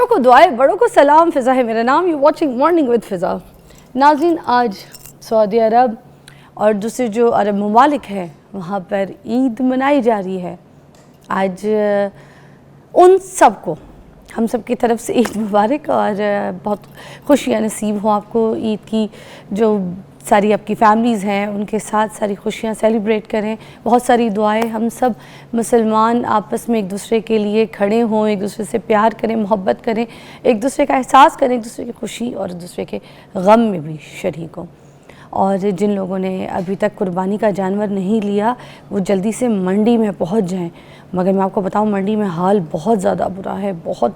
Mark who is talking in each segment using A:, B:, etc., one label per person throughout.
A: बच्चों को दुआएं, बड़ों को सलाम। फ़िज़ा है मेरा नाम, यू वॉचिंग मॉर्निंग विद फ़िज़ा। नाज़रीन, आज सऊदी अरब और दूसरे जो अरब ममालिक हैं वहाँ पर ईद मनाई जा रही है। आज उन सबको हम सब की तरफ से ईद मुबारक और बहुत खुशियाँ नसीब हो आपको। ईद की जो सारी आपकी फैमिलीज़ हैं उनके साथ सारी खुशियाँ सेलिब्रेट करें। बहुत सारी दुआएं, हम सब मुसलमान आपस में एक दूसरे के लिए खड़े हों, एक दूसरे से प्यार करें, मोहब्बत करें, एक दूसरे का एहसास करें, एक दूसरे की खुशी और एक दूसरे के गम में भी शरीक हों। और जिन लोगों ने अभी तक कुर्बानी का जानवर नहीं लिया वो जल्दी से मंडी में पहुंच जाएं। मगर मैं आपको बताऊं, मंडी में हाल बहुत ज़्यादा बुरा है, बहुत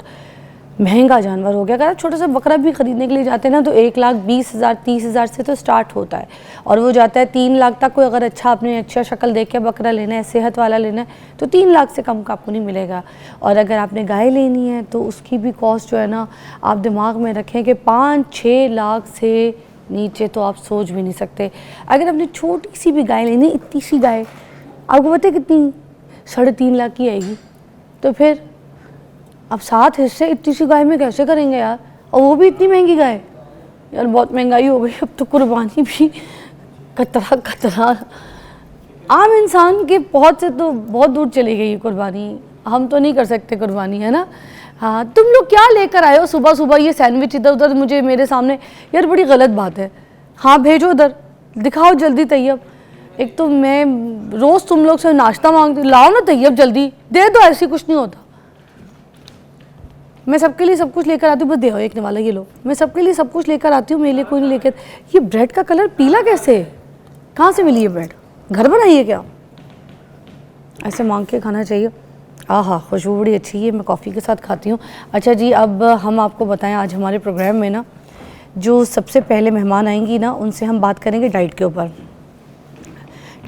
A: महंगा जानवर हो गया। अगर आप छोटा सा बकरा भी ख़रीदने के लिए जाते हैं ना तो 1,20,000 30,000 से तो स्टार्ट होता है और वो जाता है 3 लाख तक। कोई अगर अच्छा आपने अच्छा शक्ल देख के बकरा लेना है, सेहत वाला लेना है तो 3 लाख से कम का आपको नहीं मिलेगा। और अगर आपने गाय लेनी है तो उसकी भी कॉस्ट जो है ना, आप दिमाग में रखें कि 5-6 लाख से नीचे तो आप सोच भी नहीं सकते। अगर आपने छोटी सी भी गाय लेनी, इतनी सी गाय आपको पता है कितनी, 3.5 लाख की आएगी। तो फिर अब 7 हिस्से इतनी सी गाय में कैसे करेंगे यार, और वो भी इतनी महंगी गाय। यार बहुत महंगाई हो गई, अब तो कुर्बानी भी खतरा। आम इंसान के पहुँच से तो बहुत दूर चली गई कुर्बानी, हम तो नहीं कर सकते कुर्बानी, है ना। हाँ, तुम लोग क्या लेकर आए हो सुबह सुबह ये सैंडविच इधर उधर मुझे मेरे सामने, यार बड़ी गलत बात है। हाँ भेजो उधर, दिखाओ जल्दी तैयब। एक तो मैं रोज़ तुम लोग से नाश्ता मांगती, लाओ ना तैयब जल्दी, दे दो, ऐसी कुछ नहीं होता। मैं सबके लिए सब कुछ लेकर आती हूँ, बस दे एक निवाला ये लो। मैं सबके लिए सब कुछ लेकर आती हूँ, मेरे लिए कोई नहीं लेकर। ये ब्रेड का कलर पीला कैसे, कहाँ से मिली ये ब्रेड, घर बनाई है क्या? ऐसे मांग के खाना चाहिए। हाँ, खुशबू बड़ी अच्छी है, मैं कॉफ़ी के साथ खाती हूँ। अच्छा जी, अब हम आपको बताएं, आज हमारे प्रोग्राम में ना जो सबसे पहले मेहमान आएंगी ना उनसे हम बात करेंगे डाइट के ऊपर,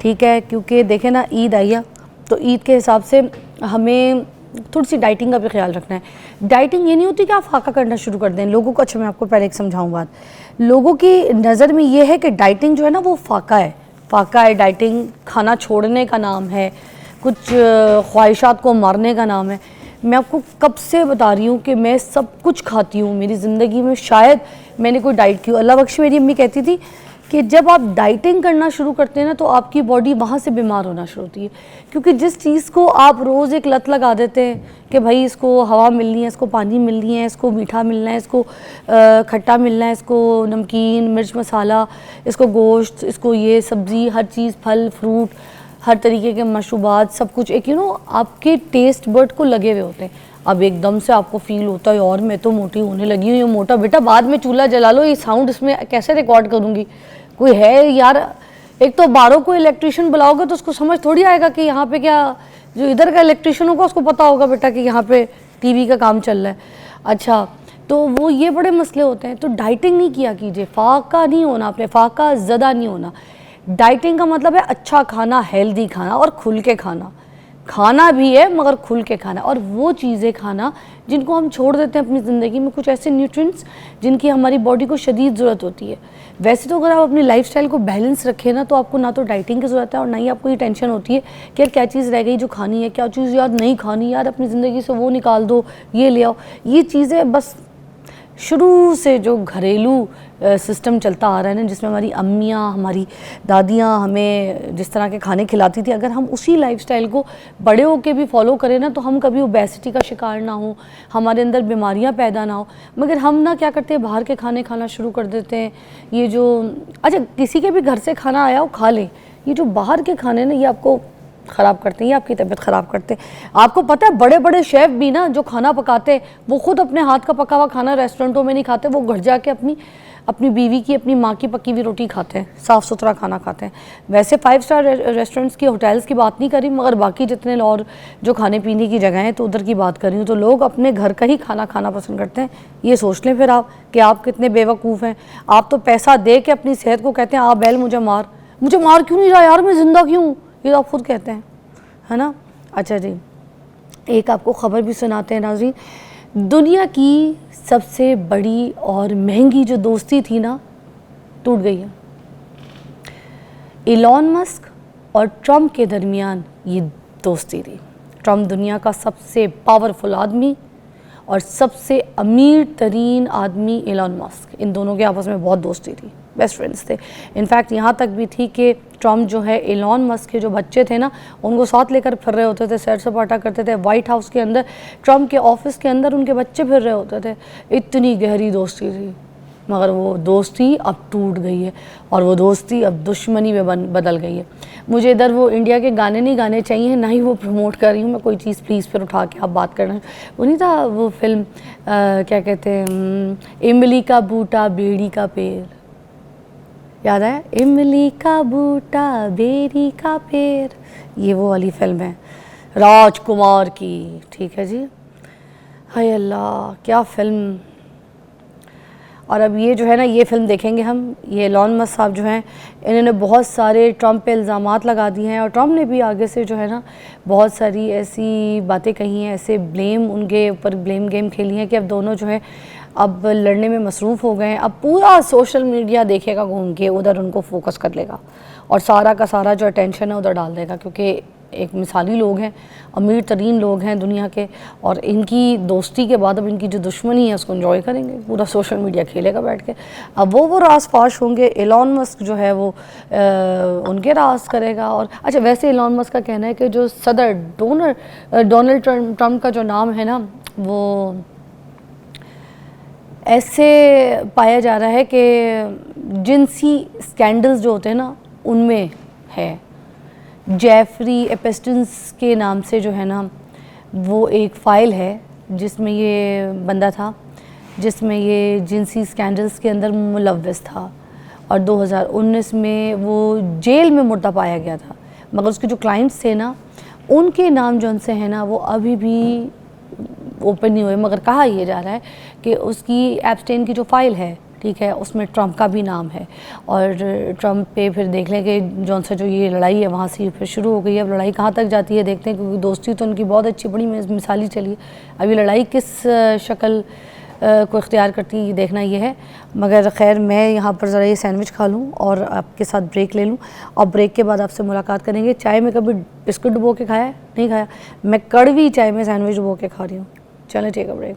A: ठीक है। क्योंकि देखें ना, ईद आई है तो ईद के हिसाब से हमें थोड़ी सी डाइटिंग का भी ख्याल रखना है। डाइटिंग ये नहीं होती कि आप फाका करना शुरू कर दें लोगों को। अच्छा, मैं आपको पहले एक समझाऊँ बात। लोगों की नज़र में ये है कि डाइटिंग जो है ना वो फाका है। डाइटिंग खाना छोड़ने का नाम है, कुछ ख्वाहिशात को मारने का नाम है। मैं आपको कब से बता रही हूँ कि मैं सब कुछ खाती हूँ मेरी ज़िंदगी में, शायद मैंने कोई डाइट की। अल्लाह बख्श, मेरी अम्मी कहती थी कि जब आप डाइटिंग करना शुरू करते हैं ना तो आपकी बॉडी वहाँ से बीमार होना शुरू होती है। क्योंकि जिस चीज़ को आप रोज़ एक लत लगा देते हैं कि भाई इसको हवा मिलनी है, इसको पानी मिलनी है, इसको मीठा मिलना है, इसको खट्टा मिलना है, इसको नमकीन मिर्च मसाला, इसको गोश्त, इसको ये सब्ज़ी, हर चीज़, फल फ्रूट, हर तरीके के मशरूबात, सब कुछ एक आपके टेस्ट बर्ड को लगे हुए होते हैं। अब एकदम से आपको फील होता है और मैं तो मोटी होने लगी हूँ, ये मोटा बेटा बाद में चूल्हा जला लो, ये साउंड इसमें कैसे रिकॉर्ड करूँगी, कोई है यार। एक तो बाहरों को इलेक्ट्रिशियन बुलाओगे तो उसको समझ थोड़ी आएगा कि यहाँ पे क्या, जो इधर का इलेक्ट्रिशियन होगा उसको पता होगा बेटा कि यहाँ पे टीवी का काम चल रहा है। अच्छा, तो वो ये बड़े मसले होते हैं। तो डाइटिंग नहीं किया कीजिए, फाका नहीं होना आपने, फाका ज़दा नहीं होना। डाइटिंग का मतलब है अच्छा खाना, हेल्दी खाना और खुल के खाना भी है मगर खुल के खाना, और वो चीज़ें खाना जिनको हम छोड़ देते हैं अपनी ज़िंदगी में, कुछ ऐसे न्यूट्रिएंट्स जिनकी हमारी बॉडी को शदीद ज़रूरत होती है। वैसे तो अगर आप अपनी लाइफस्टाइल को बैलेंस रखें ना तो आपको ना तो डाइटिंग की ज़रूरत है और ना ही आपको ये टेंशन होती है कि यार क्या चीज़ रह गई जो खानी है, क्या चीज़ यार नहीं खानी, यार अपनी ज़िंदगी से वो निकाल दो, ये ले आओ। ये चीज़ें बस शुरू से जो घरेलू सिस्टम चलता आ रहा है ना, जिसमें हमारी अम्मियाँ, हमारी दादियाँ हमें जिस तरह के खाने खिलाती थी, अगर हम उसी लाइफस्टाइल को बड़े होके भी फॉलो करें ना तो हम कभी ओबेसिटी का शिकार ना हो, हमारे अंदर बीमारियाँ पैदा ना हो। मगर हम ना क्या करते हैं, बाहर के खाने खाना शुरू कर देते हैं। ये जो अच्छा किसी के भी घर से खाना आया हो खा लें, ये जो बाहर के खाने ना ये आपको ख़राब करते हैं, ये आपकी तबीयत ख़राब करते हैं। आपको पता है बड़े बड़े शेफ़ भी ना जो खाना पकाते हैं वो ख़ुद अपने हाथ का पका हुआ खाना रेस्टोरेंटों में नहीं खाते, वो घर जाके अपनी बीवी की, अपनी माँ की पकी हुई रोटी खाते हैं, साफ़ सुथरा खाना खाते हैं। वैसे 5 स्टार रेस्टोरेंट्स की, होटल्स की बात नहीं करी, मगर बाकी जितने और जो खाने पीने की जगह हैं तो उधर की बात कर रही हूँ। तो लोग अपने घर का ही खाना खाना पसंद करते हैं। ये सोच लें फिर आप कि आप कितने बेवकूफ़ हैं। आप तो पैसा दे के अपनी सेहत को कहते हैं आप बैल मुझे मार क्यों नहीं रहा यार, मैं ज़िंदा क्यों, ये तो आप खुद कहते हैं, है ना। अच्छा जी, एक आपको ख़बर भी सुनाते हैं नाज़रीन। दुनिया की सबसे बड़ी और महंगी जो दोस्ती थी ना, टूट गई है। इलॉन मस्क और ट्रम्प के दरमियान ये दोस्ती थी। ट्रम्प दुनिया का सबसे पावरफुल आदमी और सबसे अमीर तरीन आदमी एलन मस्क। इन दोनों के आपस में बहुत दोस्ती थी, बेस्ट फ्रेंड्स थे। इनफैक्ट यहाँ तक भी थी कि ट्रम्प जो है एलन मस्क के जो बच्चे थे ना उनको साथ लेकर फिर रहे होते थे, सैर सपाटा करते थे। वाइट हाउस के अंदर, ट्रम्प के ऑफिस के अंदर उनके बच्चे फिर रहे होते थे। इतनी गहरी दोस्ती थी, मगर वो दोस्ती अब टूट गई है और वो दोस्ती अब दुश्मनी में बदल गई है। मुझे इधर वो इंडिया के गाने नहीं गाने चाहिए, ना ही वो प्रमोट कर रही हूँ मैं कोई चीज़, प्लीज़ फिर उठा के आप बात करना। वो नहीं था वो फिल्म क्या कहते हैं, इमली का बूटा बेड़ी का पेड़, याद है? इमली का बूटा बेरी का पेड़, ये वो वाली फिल्म है राजकुमार की, ठीक है जी। हाय अल्लाह क्या फ़िल्म। और अब ये जो है ना, ये फ़िल्म देखेंगे हम। ये एलन मस्क साहब जो हैं, इन्होंने बहुत सारे ट्रम्प पे इल्ज़ामात लगा दिए हैं और ट्रम्प ने भी आगे से जो है ना बहुत सारी ऐसी बातें कही हैं, ऐसे ब्लेम उनके ऊपर ब्लेम गेम खेली हैं कि अब दोनों जो है अब लड़ने में मसरूफ़ हो गए हैं। अब पूरा सोशल मीडिया देखेगा घूम के, उधर उनको फोकस कर लेगा और सारा का सारा जो अटेंशन है उधर डाल देगा, क्योंकि एक मिसाली लोग हैं, अमीर तरीन लोग हैं दुनिया के, और इनकी दोस्ती के बाद अब इनकी जो दुश्मनी है उसको एंजॉय करेंगे, पूरा सोशल मीडिया खेलेगा बैठ के। अब वो राज फाश होंगे, एलन मस्क जो है वो उनके राज करेगा। और अच्छा, वैसे एलन मस्क का कहना है कि जो सदर डोनाल्ड ट्रम्प का जो नाम है ना, वो ऐसे पाया जा रहा है कि जिनसी स्कैंडल्स जो होते हैं ना उनमें है। जेफरी एपेस्टन्स के नाम से जो है ना वो एक फ़ाइल है जिसमें ये बंदा था, जिसमें ये जिनसी स्कैंडल्स के अंदर मुलव्वस था और 2019 में वो जेल में मुर्दा पाया गया था। मगर उसके जो क्लाइंट्स थे ना उनके नाम जो उनसे हैं ना वो अभी भी ओपन नहीं हुए, मगर कहा यह जा रहा है कि उसकी एब्स्टेन की जो फ़ाइल है, ठीक है, उसमें ट्रम्प का भी नाम है। और ट्रम्प पे फिर देख लें कि जौन सा जो ये लड़ाई है वहाँ से फिर शुरू हो गई है। अब लड़ाई कहाँ तक जाती है देखते हैं, क्योंकि दोस्ती तो उनकी बहुत अच्छी बड़ी मिसाली चली है। अब ये लड़ाई किस शक्ल को इख्तियार करती है देखना ये है। मगर खैर मैं यहाँ पर ज़रा ये सैंडविच खा लूँ और आपके साथ ब्रेक ले लूँ, और ब्रेक के बाद आपसे मुलाकात करेंगे। चाय में कभी बिस्कुट डुबो के खाया है? नहीं खाया। मैं कड़वी चाय में सैंडविच डुबो के खा रही हूँ। चलें, ठीक है, ब्रेक।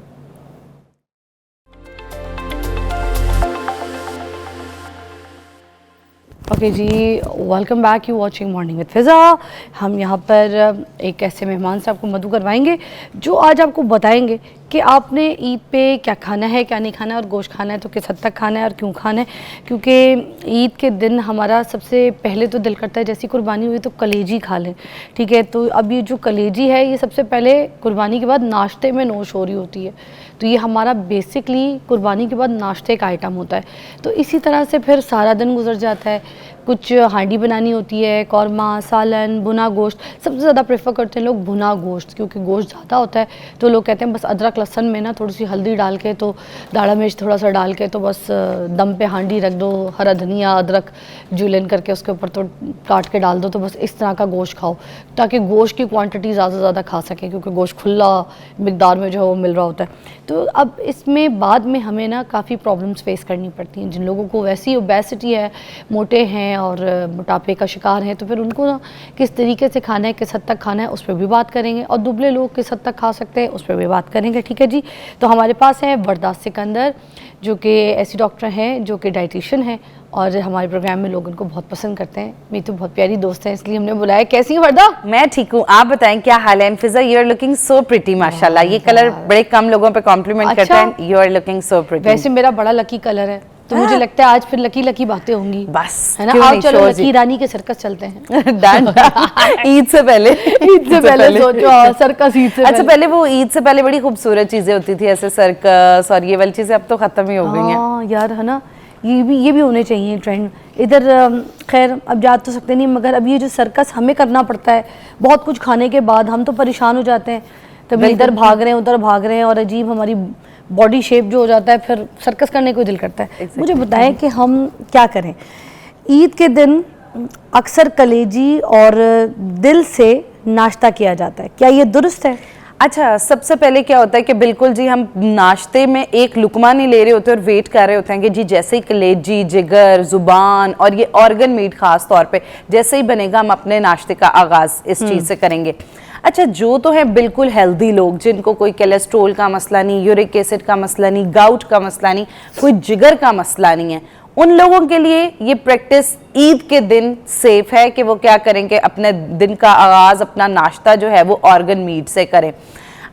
A: ओके जी, welcome back, you watching morning with Fiza. हम यहाँ पर एक ऐसे मेहमान से आपको मधु करवाएंगे जो आज आपको बताएंगे कि आपने ईद पे क्या खाना है, क्या नहीं खाना है, और गोश्त खाना है तो किस हद तक खाना है और क्यों खाना है। क्योंकि ईद के दिन हमारा सबसे पहले तो दिल करता है जैसी कुर्बानी हुई तो कलेजी खा लें, ठीक है। तो अब ये जो कलेजी है ये सबसे पहले कुर्बानी के बाद नाश्ते में नोश हो रही होती है, तो ये हमारा बेसिकली कुर्बानी के बाद नाश्ते का आइटम होता है। तो इसी तरह से फिर सारा दिन गुजर जाता है। कुछ हांडी बनानी होती है, कौरमा, सालन, भुना गोश्त। सबसे ज़्यादा प्रेफर करते हैं लोग भुना गोश्त, क्योंकि गोश्त ज़्यादा होता है। तो लोग कहते हैं बस अदरक लहसुन में ना थोड़ी सी हल्दी डाल के, तो दाढ़ा मिर्च थोड़ा सा डाल के, तो बस दम पे हांडी रख दो, हरा धनिया अदरक जुलन करके उसके ऊपर तो काट के डाल दो, तो बस इस तरह का गोश्त खाओ ताकि गोश्त की क्वांटिटी ज़्यादा से ज़्यादा खा सकें, क्योंकि गोश्त खुला मिकदार में जो है वो मिल रहा होता है। तो अब इसमें बाद में हमें ना काफ़ी प्रॉब्लम्स फेस करनी पड़ती हैं। जिन लोगों को वैसी ओबेसिटी है, मोटे हैं और मोटापे का शिकार हैं, तो फिर उनको ना किस तरीके से खाना है, किस हद तक खाना है, उस पर भी बात करेंगे। और दुबले लोग किस हद तक खा सकते हैं उस पर भी बात करेंगे, ठीक है जी। तो हमारे पास है वरदा सिकंदर, जो कि ऐसी डॉक्टर हैं जो कि डाइटिशियन हैं और हमारे प्रोग्राम में लोग उनको बहुत पसंद करते हैं। मेरी तो बहुत प्यारी दोस्त है, इसलिए हमने बुलाया। कैसी है वरदा?
B: मैं ठीक हूँ, आप बताएं क्या हाल है? Fiza, you are looking so pretty माशाल्लाह। ये कलर बड़े कम लोगों पे कॉम्प्लीमेंट करते हैं। You are looking so pretty.
A: वैसे मेरा बड़ा लकी कलर है, तो मुझे लगता है आज फिर लकी लकी बातें होंगी,
B: बस
A: है ना। आओ चलो लकी रानी के सर्कस चलते हैं।
B: डन। ईद से पहले
A: सोचो सर्कस ईद से
B: अच्छा, पहले वो ईद से पहले बड़ी खूबसूरत चीजें होती थी, ऐसे सर्कस और ये वाली चीजें अब तो खत्म ही हो गई हैं
A: यार, है ना। ये भी होने चाहिए ट्रेंड इधर। खैर अब जा तो सकते नहीं, मगर अब ये जो सर्कस हमें करना पड़ता है बहुत कुछ खाने के बाद, हम तो परेशान हो जाते हैं। कभी इधर भाग रहे हैं, उधर भाग रहे हैं, और अजीब हमारी बॉडी शेप जो हो जाता है, फिर सर्कस करने को दिल करता है। मुझे बताएं कि हम क्या करें। ईद के दिन अक्सर कलेजी और दिल से नाश्ता किया जाता है, क्या ये दुरुस्त है?
B: अच्छा, सबसे पहले क्या होता है कि बिल्कुल जी हम नाश्ते में एक लुकमा नहीं ले रहे होते और वेट कर रहे होते हैं कि जी जैसे ही कलेजी, जिगर, जुबान और ये ऑर्गन मीट खास तौर पे जैसे ही बनेगा हम अपने नाश्ते का आगाज़ इस चीज़ से करेंगे। अच्छा, जो तो है बिल्कुल हेल्दी लोग, जिनको कोई कोलेस्ट्रोल का मसला नहीं, यूरिक एसिड का मसला नहीं, गाउट का मसला नहीं, कोई जिगर का मसला नहीं है, उन लोगों के लिए ये प्रैक्टिस ईद के दिन सेफ है कि वो क्या करेंगे, अपने दिन का आगाज, अपना नाश्ता जो है वो ऑर्गन मीट से करें।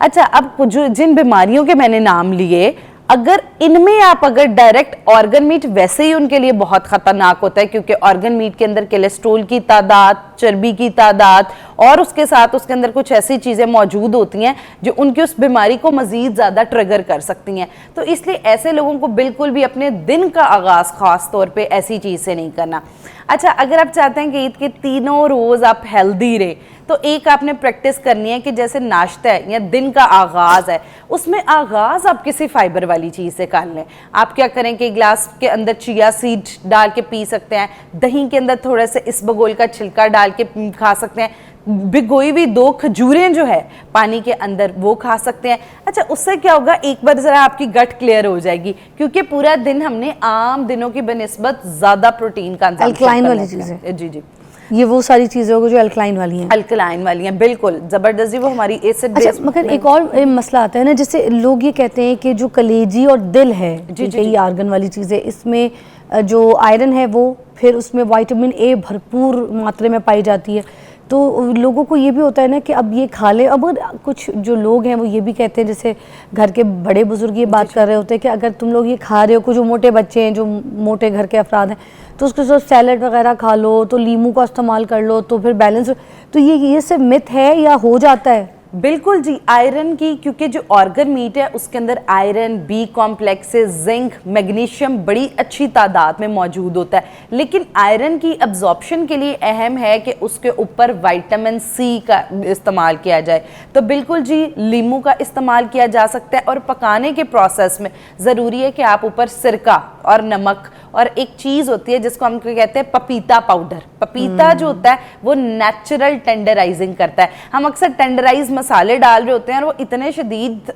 B: अच्छा, अब जो जिन बीमारियों के मैंने नाम लिए, अगर इनमें आप अगर डायरेक्ट ऑर्गन मीट, वैसे ही उनके लिए बहुत खतरनाक होता है, क्योंकि ऑर्गन मीट के अंदर कोलेस्ट्रोल की तादाद, चर्बी की तादाद और उसके साथ उसके अंदर कुछ ऐसी चीज़ें मौजूद होती हैं जो उनकी उस बीमारी को मज़ीद ज़्यादा ट्रिगर कर सकती हैं। तो इसलिए ऐसे लोगों को बिल्कुल भी अपने दिन का आगाज़ ख़ास तौर पे ऐसी चीज़ से नहीं करना। अच्छा, अगर आप चाहते हैं कि ईद के तीनों रोज़ आप हेल्दी रहे, तो एक आपने प्रैक्टिस करनी है कि जैसे नाश्ता है या दिन का आगाज़ है, उसमें आगाज़ आप किसी फाइबर वाली चीज़ से कर लें। आप क्या करें कि गिलास के अंदर चिया सीड डाल के पी सकते हैं, दही के अंदर थोड़े से इसबगोल का छिलका डाल के खा सकते हैं, भिगोई हुई 2 खजूरें जो है पानी के अंदर वो खा सकते हैं। अच्छा, उससे क्या होगा, एक बार ज़रा आपकी गट क्लियर हो जाएगी, क्योंकि पूरा दिन हमने आम दिनों की बनिस्बत ज़्यादा प्रोटीन का
A: अल्कलाइन वाली चीज़ें।
B: जी जी,
A: ये वो सारी चीज़ें होगी जो अल्कलाइन वाली हैं।
B: अल्कलाइन वाली हैं, बिल्कुल ज़बरदस्ती, वो हमारी एसिड
A: अच्छा,
B: बेस।
A: मगर एक और मसला आता है ना, जैसे लोग ये कहते हैं कि जो कलेजी और दिल है, ये आर्गन वाली चीज़ है, इसमें जो आयरन है वो, फिर उसमें विटामिन ए भरपूर मात्रा में पाई जाती है, तो लोगों को ये भी होता है ना कि अब ये खा ले। अब कुछ जो लोग हैं वो ये भी कहते हैं, जैसे घर के बड़े बुजुर्ग ये बात कर रहे होते हैं कि अगर तुम लोग ये खा रहे हो, कुछ जो मोटे बच्चे हैं, जो मोटे घर के अफराद हैं, तो उसके साथ सैलड वगैरह खा लो, तो लीमू का इस्तेमाल कर लो, तो फिर बैलेंस। तो ये सिर्फ मिथ है या हो जाता है?
B: बिल्कुल जी, आयरन की, क्योंकि जो ऑर्गन मीट है उसके अंदर iron, B complexes, zinc, magnesium बड़ी अच्छी तादाद में मौजूद होता है, लेकिन आयरन की अब्जॉर्प्शन के लिए अहम है कि उसके ऊपर विटामिन सी का इस्तेमाल किया जाए। तो बिल्कुल जी, लीमू का इस्तेमाल किया जा सकता है, और पकाने के प्रोसेस में ज़रूरी है कि आप ऊपर सिरका और नमक, और एक चीज़ होती है जिसको हम कहते हैं पपीता पाउडर। पपीता जो होता है वो नेचुरल टेंडराइजिंग करता है। हम अक्सर टेंडराइज मसाले डाल रहे होते हैं और वो इतने शदीद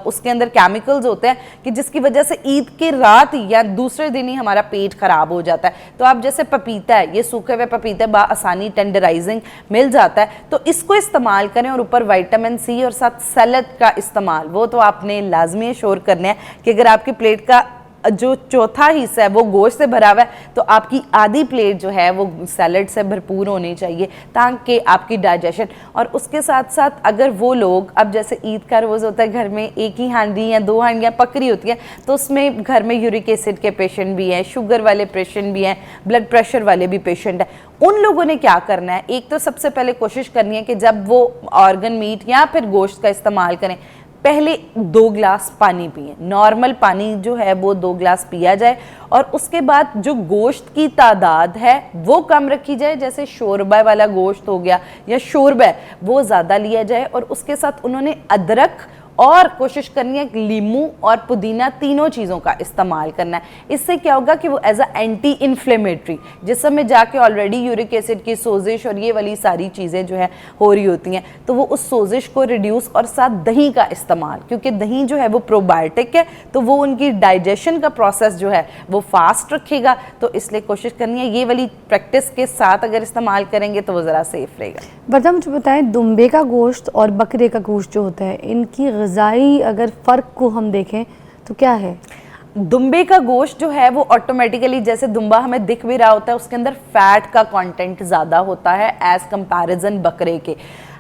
B: उसके अंदर केमिकल्स होते हैं कि जिसकी वजह से ईद की रात या दूसरे दिन ही हमारा पेट खराब हो जाता है। तो आप जैसे पपीता है, ये सूखे हुए पपीते आसानी टेंडराइजिंग मिल जाता है, तो इसको इस्तेमाल करें, और ऊपर विटामिन सी और साथ सैलड का इस्तेमाल, वो तो आपने लाजमी श्योर करना है कि अगर आपकी प्लेट का जो चौथा हिस्सा है वो गोश्त से भरा हुआ है, तो आपकी आधी प्लेट जो है वो सैलड से भरपूर होनी चाहिए, ताकि आपकी डाइजेशन। और उसके साथ साथ अगर वो लोग, अब जैसे ईद का रोज़ होता है, घर में एक ही हांडी या 2 हांडियाँ पकड़ी होती हैं, तो उसमें घर में यूरिक एसिड के पेशेंट भी हैं, शुगर वाले पेशेंट भी हैं, ब्लड प्रेशर वाले भी पेशेंट हैं। उन लोगों ने क्या करना है, एक तो सबसे पहले कोशिश करनी है कि जब वो ऑर्गन मीट या फिर गोश्त का इस्तेमाल करें, पहले 2 गिलास पानी पिए, नॉर्मल पानी जो है वो 2 गिलास पिया जाए, और उसके बाद जो गोश्त की तादाद है वो कम रखी जाए, जैसे शोरबा वाला गोश्त हो गया या शोरबा, वो ज़्यादा लिया जाए, और उसके साथ उन्होंने अदरक और कोशिश करनी है लीमू और पुदीना, तीनों चीज़ों का इस्तेमाल करना है। इससे क्या होगा कि वो एज अ एंटी इन्फ्लेमेटरी, जिसम में जाके ऑलरेडी यूरिक एसिड की सोजिश और ये वाली सारी चीज़ें जो है हो रही होती हैं, तो वो उस सोजिश को रिड्यूस, और साथ दही का इस्तेमाल, क्योंकि दही जो है वो प्रोबायोटिक है, तो वो उनकी डाइजेशन का प्रोसेस जो है वो फास्ट रखेगा। तो इसलिए कोशिश करनी है ये वाली प्रैक्टिस के साथ अगर इस्तेमाल करेंगे तो वो ज़रा सेफ रहेगा।
A: बता, मुझे बताएं, दुम्बे का गोश्त और बकरे का गोश्त जो होता है, इनकी ग़िज़ाई अगर फ़र्क को हम देखें तो क्या है?
B: दुम्बे का गोश्त जो है वो ऑटोमेटिकली, जैसे दुम्बा हमें दिख भी रहा होता है, उसके अंदर फैट का कंटेंट ज़्यादा होता है एज़ कंपैरिजन बकरे के।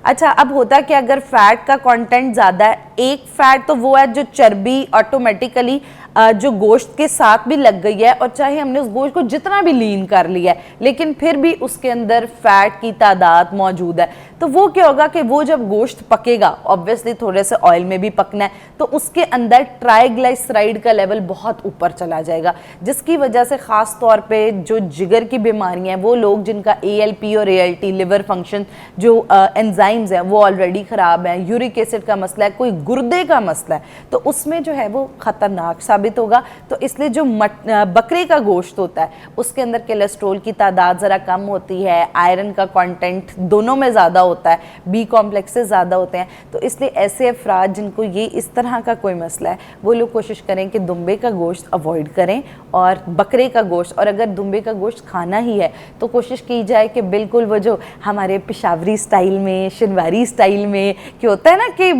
B: अच्छा, अब होता है कि अगर फैट का कंटेंट ज़्यादा है, एक फैट तो वो है जो चर्बी ऑटोमेटिकली जो गोश्त के साथ भी लग गई है, और चाहे हमने उस गोश्त को जितना भी लीन कर लिया है, लेकिन फिर भी उसके अंदर फैट की तादाद मौजूद है। तो वो क्या होगा कि वो जब गोश्त पकेगा, ऑब्वियसली थोड़े से ऑयल में भी पकना है, तो उसके अंदर ट्राइग्लिसराइड का लेवल बहुत ऊपर चला जाएगा, जिसकी वजह से ख़ास तौर पे जो जिगर की बीमारियां हैं, वो लोग जिनका ALP और ALT लिवर फंक्शन जो एंजाइम्स हैं वो ऑलरेडी ख़राब है, यूरिक एसिड का मसला है, कोई गुर्दे का मसला है, तो उसमें जो है वो ख़तरनाक साबित होगा। तो इसलिए जो बकरे का गोश्त होता है उसके अंदर कोलेस्ट्रोल की तादाद ज़रा कम होती है, आयरन का कंटेंट दोनों में ज़्यादा होता है, बी कॉम्प्लेक्सेस ज़्यादा होते हैं। तो इसलिए ऐसे अफराद जिनको ये इस तरह का कोई मसला है वो लोग कोशिश करें कि दुम्बे का गोश्त अवॉइड करें और बकरे का गोश्त, और अगर दुम्बे का गोश्त खाना ही है तो कोशिश की जाए कि बिल्कुल वो जो हमारे पेशावरी स्टाइल में, शनवारी स्टाइल में कि होता है ना कि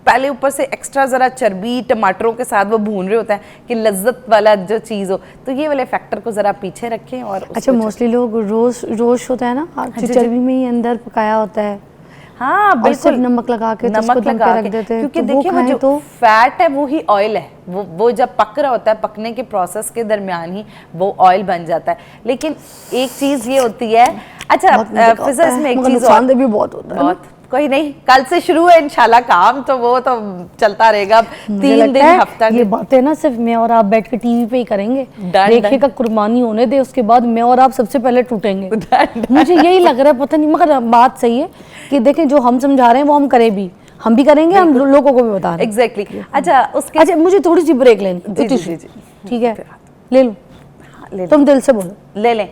B: पहले ऊपर से एक्स्ट्रा ज़रा चर्बी टमाटरों के साथ वो भून रहे होते हैं कि लज्जत वाला जो चीज़ हो, तो ये वाले फैक्टर को ज़रा पीछे रखें। और
A: अच्छा, मोस्टली लोग रोस्ट होता है ना,
B: जी,
A: चर्बी में ही अंदर पकाया होता है,
B: हाँ बिल्कुल,
A: नमक लगा के
B: नमक लगा के
A: रख देते हैं,
B: क्योंकि
A: तो
B: देखिए वो जो
A: तो
B: फैट है वो ही ऑयल है, वो जब पक रहा होता है, पकने के प्रोसेस के दरमियान ही वो ऑयल बन जाता है। लेकिन एक चीज ये होती है, अच्छा फिजा इसमें एक चीज और
A: भी बहुत होता है,
B: बहुत कोई नहीं, कल से शुरू है इंशाल्लाह काम, तो वो तो चलता रहेगा 3 दिन हफ्ता।
A: ये बातें ना सिर्फ मैं और आप बैठ के टीवी पे ही करेंगे, देखिएगा कुर्बानी होने दे, उसके बाद मैं और आप सबसे पहले टूटेंगे। मुझे यही लग रहा है, पता नहीं, मगर बात सही है कि देखें जो हम समझा रहे हैं वो हम करें भी, हम भी करेंगे, हम लोगों को भी बता रहे हैं।
B: एग्जैक्टली। अच्छा मुझे
A: थोड़ी सी ब्रेक लेनी, ठीक है, ले लो, तुम दिल से बोलो,
B: ले लें।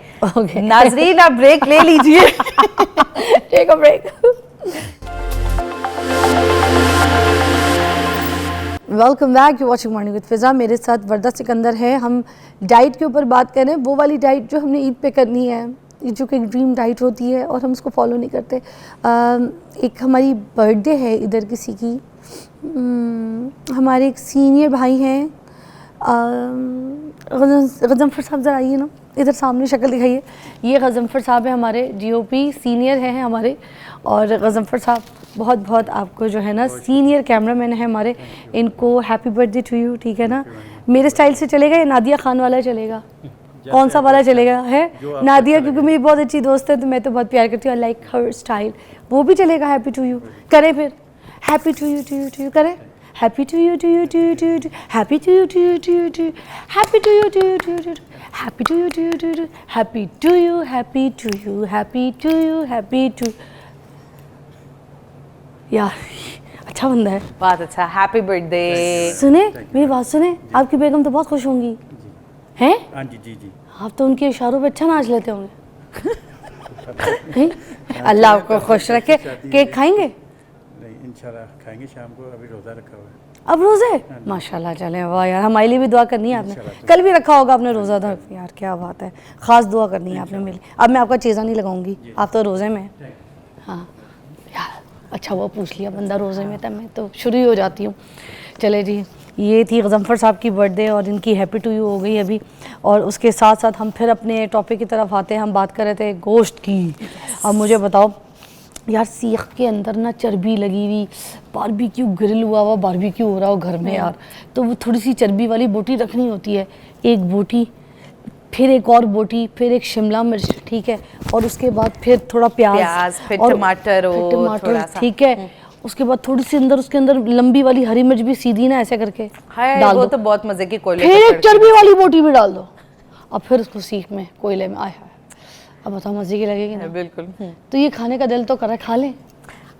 B: नाजरीन आप ब्रेक ले लीजिए।
A: Take a break. Welcome back, you watching morning with Fiza. मेरे साथ वर्दा सिकंदर है। हम डाइट के ऊपर बात करें, वो वाली डाइट जो हमने ईद पे करनी है, जो कि ड्रीम डाइट होती है और हम उसको फॉलो नहीं करते। एक हमारी बर्थडे है इधर किसी की, हमारे एक सीनियर भाई हैं, गजम्फर साहब, ज़रा आइए ना इधर सामने, शक्ल दिखाइए। ये गजम्फर साहब है, हमारे जीओपी सीनियर हैं हमारे, और गजम्फर साहब बहुत बहुत आपको जो है ना सीनियर कैमरामैन है हमारे, इनको हैप्पी बर्थडे टू यू, ठीक है ना। मेरे स्टाइल से चलेगा या नादिया खान वाला चलेगा? कौन सा वाला चलेगा? है नादिया, क्योंकि मेरी बहुत अच्छी दोस्त है तो मैं तो बहुत प्यार करती हूँ, आई लाइक हर स्टाइल, वो भी चलेगा। हैप्पी टू यू करें फिर, happy to you to you to you करें, happy to you to you to you to you, happy to you to you to you to, happy to you to you to you, happy to you to you to, happy to you, happy to you, happy to you, happy to. यार अच्छा बंदा है,
B: बहुत अच्छा, happy birthday.
A: सुने मेरी बात, सुने, आपकी बेगम तो बहुत खुश होंगी, हैं?
C: हाँ जी जी जी,
A: आप तो उनके इशारों पे अच्छा नाच लेते होंगे। अल्लाह आपको खुश रखे। केक खाएंगे?
C: नहीं इंशाल्लाह खाएंगे शाम को, अभी रोज़ा रखा हुआ है।
A: अब रोज़े? माशाल्लाह, चले वाह यार, हमारे लिए भी दुआ करनी है आपने, कल भी रखा होगा आपने रोज़ा था यार, क्या बात है, ख़ास दुआ करनी है आपने मेरी। अब मैं आपका चीज़ा नहीं लगाऊंगी, आप तो रोज़े में। हाँ यार, अच्छा वो पूछ लिया बंदा रोज़े में था, मैं तो शुरू ही हो जाती हूँ। चले जी, ये थी गजम्फर साहब की बर्थडे और इनकी हैप्पी टू यू हो गई अभी, और उसके साथ साथ हम फिर अपने टॉपिक की तरफ आते हैं। हम बात कर रहे थे गोश्त की। अब मुझे बताओ यार, सीख के अंदर ना चर्बी लगी हुई, बारबेक्यू ग्रिल हुआ हुआ बारबेक्यू हो रहा हो घर में यार, तो वो थोड़ी सी चर्बी वाली बोटी रखनी होती है, एक बोटी, फिर एक और बोटी, फिर एक शिमला मिर्च, ठीक है, और उसके बाद फिर थोड़ा प्याज,
B: फिर
A: और
B: टमाटर,
A: ठीक है, उसके बाद थोड़ी सी अंदर उसके अंदर लंबी वाली हरी मिर्च भी सीधी ना ऐसे करके डाल
B: वो
A: दो,
B: तो बहुत मजे की कोयले
A: फिर एक चर्बी वाली बोटी भी डाल दो, और फिर उसको सीख में कोयले में, आए हाय, अब बताओ मजे की लगेगी ना?
B: बिल्कुल।
A: तो ये खाने का दिल तो कर रहा है, खा लें।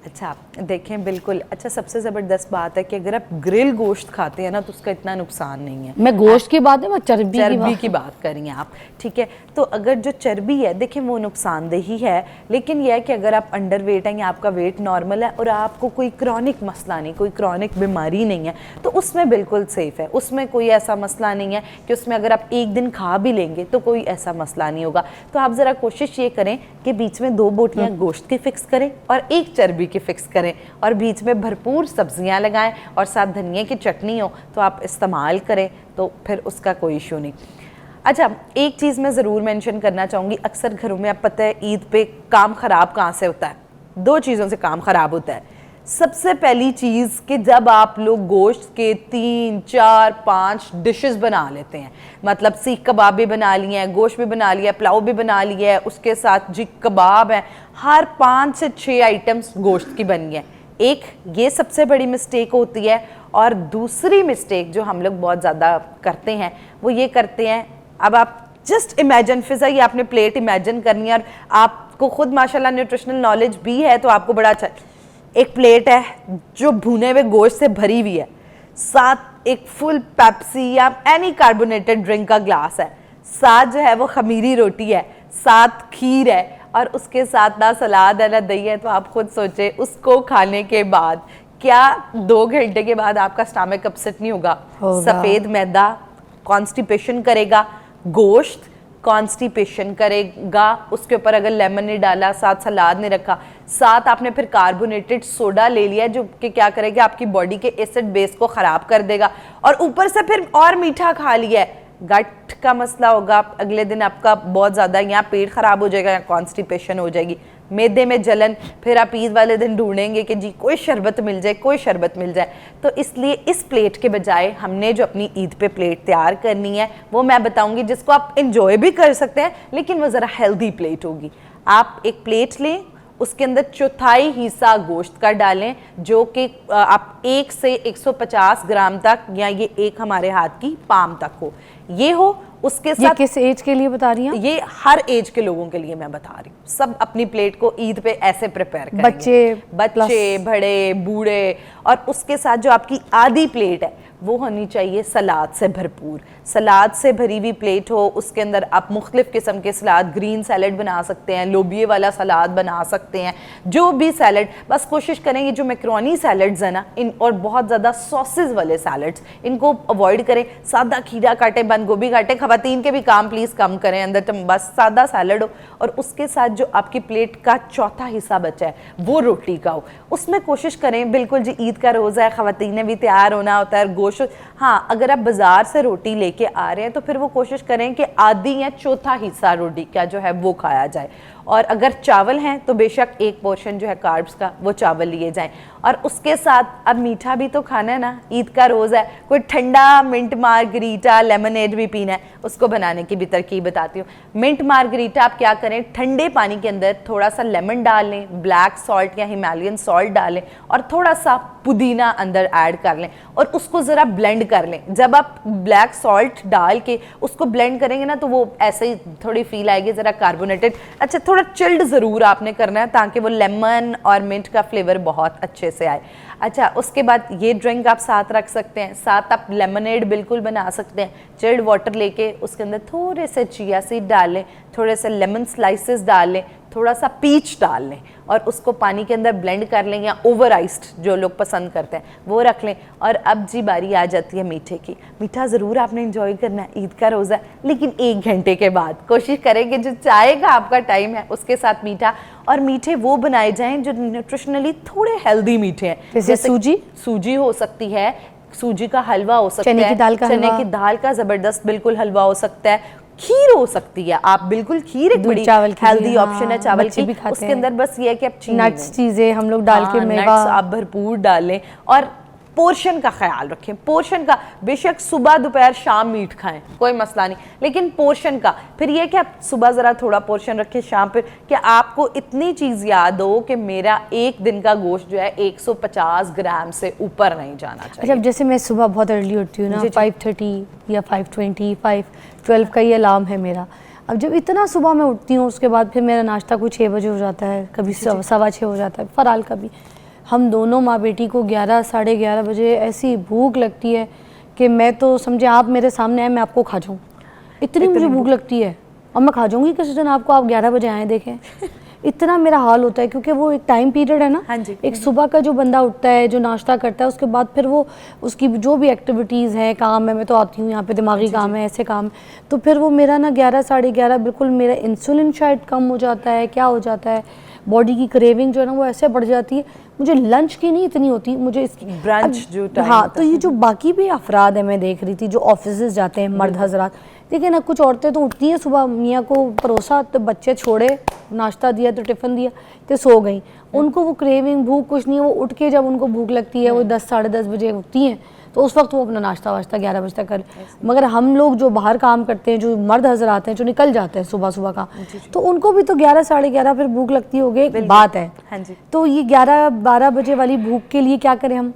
B: अच्छा देखें, बिल्कुल। अच्छा, सबसे ज़बरदस्त बात है कि अगर आप ग्रिल गोश्त खाते हैं ना तो उसका इतना नुकसान नहीं है।
A: मैं गोश्त की बात है, मैं चर्बी
B: की बात कर रही हैं आप, ठीक है। तो अगर जो चर्बी है, देखें वो नुकसानदेह ही है, लेकिन यह है कि अगर आप अंडर वेट हैं या आपका वेट नॉर्मल है और आपको कोई क्रॉनिक मसला नहीं, कोई क्रॉनिक बीमारी नहीं है, तो उसमें बिल्कुल सेफ़ है। उसमें कोई ऐसा मसला नहीं है कि उसमें अगर आप एक दिन खा भी लेंगे तो कोई ऐसा मसला नहीं होगा। तो आप ज़रा कोशिश ये करें कि बीच में 2 बोटियाँ गोश्त की फ़िक्स करें और 1 चर्बी की फ़िक्स करें, और बीच में भरपूर सब्जियां लगाएं और साथ धनिया की चटनी हो तो आप इस्तेमाल करें, तो फिर उसका कोई इशू नहीं। अच्छा, एक चीज़ मैं ज़रूर मेंशन करना चाहूँगी, अक्सर घरों में आप पता है ईद पे काम ख़राब कहाँ से होता है? 2 चीज़ों से काम ख़राब होता है। सबसे पहली चीज़ कि जब आप लोग गोश्त के 3, 4, 5 डिशेस बना लेते हैं, मतलब सीख कबाब भी बना लिए हैं, गोश्त भी बना लिया, पुलाव भी बना लिया है, उसके साथ जी कबाब है, हर 5 से 6 आइटम्स गोश्त की बनी है। एक ये सबसे बड़ी मिस्टेक होती है, और दूसरी मिस्टेक जो हम लोग बहुत ज़्यादा करते हैं वो ये करते हैं, अब आप जस्ट इमेजिन, फिजा ये आपने प्लेट इमेजिन करनी है, और आपको खुद माशाल्लाह न्यूट्रिशनल नॉलेज भी है तो आपको बड़ा अच्छा, एक प्लेट है जो भुने हुए गोश्त से भरी हुई है, साथ एक फुल पेप्सी या एनी कार्बोनेटेड ड्रिंक का ग्लास है, साथ जो है वो खमीरी रोटी है, साथ खीर है, और उसके साथ ना सलाद है ना दही है, तो आप खुद सोचे उसको खाने के बाद क्या 2 घंटे के बाद आपका स्टमक अपसेट नहीं होगा? सफेद मैदा कॉन्स्टिपेशन करेगा, गोश्त कॉन्स्टिपेशन करेगा, उसके ऊपर अगर लेमन नहीं डाला, साथ सलाद नहीं रखा, साथ आपने फिर कार्बोनेटेड सोडा ले लिया जो कि क्या करेगा, आपकी बॉडी के एसिड बेस को ख़राब कर देगा, और ऊपर से फिर और मीठा खा लिया है, गट का मसला होगा, अगले दिन आपका बहुत ज़्यादा यहाँ पेट ख़राब हो जाएगा या कॉन्स्टिपेशन हो जाएगी, मैदे में जलन, फिर आप ईद वाले दिन ढूंढेंगे कि जी कोई शरबत मिल जाए, कोई शरबत मिल जाए। तो इसलिए इस प्लेट के बजाय हमने जो अपनी ईद पे प्लेट तैयार करनी है वो मैं बताऊंगी, जिसको आप इंजॉय भी कर सकते हैं, लेकिन वो ज़रा हेल्दी प्लेट होगी। आप एक प्लेट लें, उसके अंदर चौथाई हिस्सा गोश्त का डालें, जो कि आप 1 से 150 ग्राम तक, या ये एक हमारे हाथ की पाम तक हो, ये हो। उसके साथ,
A: ये किस एज के लिए बता रही हैं?
B: ये हर एज के लोगों के लिए मैं बता रही हूँ। सब अपनी प्लेट को ईद पे ऐसे प्रिपेयर करेंगे, बच्चे बड़े बूढ़े। और उसके साथ जो आपकी आधी प्लेट है वो होनी चाहिए सलाद से भरपूर, सलाद से भरी हुई प्लेट हो। उसके अंदर आप मुख्तलिफ किस्म के सलाद, ग्रीन सैलड बना सकते हैं, लोबिये वाला सलाद बना सकते हैं, जो भी सैलड। बस कोशिश करें ये जो मैक्रोनी सैलड्स है ना, इन और बहुत ज़्यादा सॉसेस वाले सैलड्स, इनको अवॉइड करें। सादा खीरा काटे, बंद गोभी काटे, खवातीन के भी काम प्लीज़ कम करें अंदर, तो बस सादा सैलड हो। और उसके साथ जो आपकी प्लेट का चौथा हिस्सा बचा है वो रोटी का हो। उसमें कोशिश करें, बिल्कुल जी ईद का रोज़ा है, खवातीन ने भी तैयार होना होता है, गोश्त। हाँ, अगर आप बाजार से रोटी लेके आ रहे हैं तो फिर वो कोशिश करें कि आधी या चौथा हिस्सा रोटी का जो है वो खाया जाए। और अगर चावल हैं तो बेशक एक पोर्शन जो है कार्ब्स का वो चावल लिए जाएं। और उसके साथ अब मीठा भी तो खाना है ना, ईद का रोज़ा है, कोई ठंडा मिंट मार्गरीटा, लेमनेड भी पीना है, उसको बनाने की भी तरकीब बताती हूँ। मिंट मार्गरीटा आप क्या करें, ठंडे पानी के अंदर थोड़ा सा लेमन डाल लें, ब्लैक सॉल्ट या हिमालयन सॉल्ट डालें, और थोड़ा सा पुदीना अंदर ऐड कर लें और उसको ज़रा ब्लेंड कर लें। जब आप ब्लैक सॉल्ट डाल के उसको ब्लेंड करेंगे ना, तो वो ऐसे ही थोड़ी फील आएगी, ज़रा कार्बोनेटेड। अच्छा, थोड़ा चिल्ड ज़रूर आपने करना है ताकि वो लेमन और मिंट का फ्लेवर बहुत अच्छे से आए। अच्छा, उसके बाद ये ड्रिंक आप साथ रख सकते हैं, साथ आप लेमनेड बिल्कुल बना सकते हैं। चिल्ड वाटर लेके उसके अंदर थोड़े से चिया सीड डाल लें, थोड़े से लेमन स्लाइसेस डाल लें, थोड़ा सा पीच डाल लें और उसको पानी के अंदर ब्लेंड कर लें, या ओवर आइस्ड जो लोग पसंद करते हैं वो रख लें। और अब जी बारी आ जाती है मीठे की। मीठा ज़रूर आपने इंजॉय करना है, ईद का रोज़ा, लेकिन 1 घंटे के बाद कोशिश करेंगे जो चाय का आपका टाइम है उसके साथ मीठा। और मीठे वो बनाए जाएं जो न्यूट्रिशनली थोड़े हेल्दी मीठे हैं,
A: जैसे सूजी
B: हो सकती है, सूजी का हलवा हो सकता है,
A: चने की दाल का
B: ज़बरदस्त बिल्कुल हलवा हो सकता है, खीर हो सकती है। आप बिल्कुल खीर एक बड़ी हेल्दी ऑप्शन है चावल की, उसके अंदर बस ये है कि आप
A: नट्स चीजें हम लोग डाल के, मेवा
B: आप भरपूर डालें। और पोर्शन का ख्याल रखें, पोर्शन का। बेशक सुबह दोपहर शाम मीट खाएं, कोई मसला नहीं, लेकिन पोर्शन का फिर ये कि आप सुबह ज़रा थोड़ा पोर्शन रखें, शाम पे कि आपको इतनी चीज़ याद हो कि मेरा एक दिन का गोश्त जो है 150 ग्राम से ऊपर नहीं जाना चाहिए।
A: अच्छा, जैसे मैं सुबह बहुत अर्ली उठती हूँ ना, 5:30 या 5:20, 5:12 का ये अलार्म है मेरा। अब जब इतना सुबह मैं उठती हूँ, उसके बाद फिर मेरा नाश्ता कोई 6 बजे हो जाता है, कभी 6:15 हो जाता है, फराल कभी। हम दोनों माँ बेटी को 11, 11:30 बजे ऐसी भूख लगती है कि मैं तो समझे आप मेरे सामने आए मैं आपको खा जाऊँ, इतनी मुझे भूख लगती है। और मैं खा जाऊँगी किसी दिन आपको, आप 11 बजे आए देखें। इतना मेरा हाल होता है, क्योंकि वो एक टाइम पीरियड है ना।
B: हाँ जी।
A: एक सुबह का जो बंदा उठता है, जो नाश्ता करता है, उसके बाद फिर वो उसकी जो भी एक्टिविटीज़ हैं, काम है, मैं तो आती हूँ यहाँ पे, दिमागी काम है, ऐसे काम, तो फिर वो मेरा ना 11, 11:30 बिल्कुल मेरा इंसुलिन शायद कम हो जाता है, क्या हो जाता है, बॉडी की क्रेविंग जो है ना वो ऐसे बढ़ जाती है। मुझे लंच की नहीं इतनी होती, मुझे इसकी
B: ब्रंच जो टाइम।
A: हाँ, तो ये जो बाकी भी अफराद है, मैं देख रही थी जो ऑफिस जाते हैं, मर्द हजरात, देखिए ना, कुछ औरतें तो उठती हैं सुबह, मियाँ को परोसा तो बच्चे छोड़े, नाश्ता दिया तो टिफ़िन दिया तो सो गई। उनको वो क्रेविंग, भूख कुछ नहीं है, वो उठ के जब उनको भूख लगती है वो 10, 10:30 बजे उठती हैं, तो उस वक्त वो अपना नाश्ता वाश्ता 11 बजे तक कर। मगर हम लोग जो बाहर काम करते हैं, जो मर्द हजरात हैं, जो निकल जाते हैं सुबह सुबह का, तो उनको भी तो 11, 11:30 फिर भूख लगती होगी, बात है।
B: हाँ जी।
A: तो ये 11, 12 बजे वाली भूख के लिए क्या करें हम?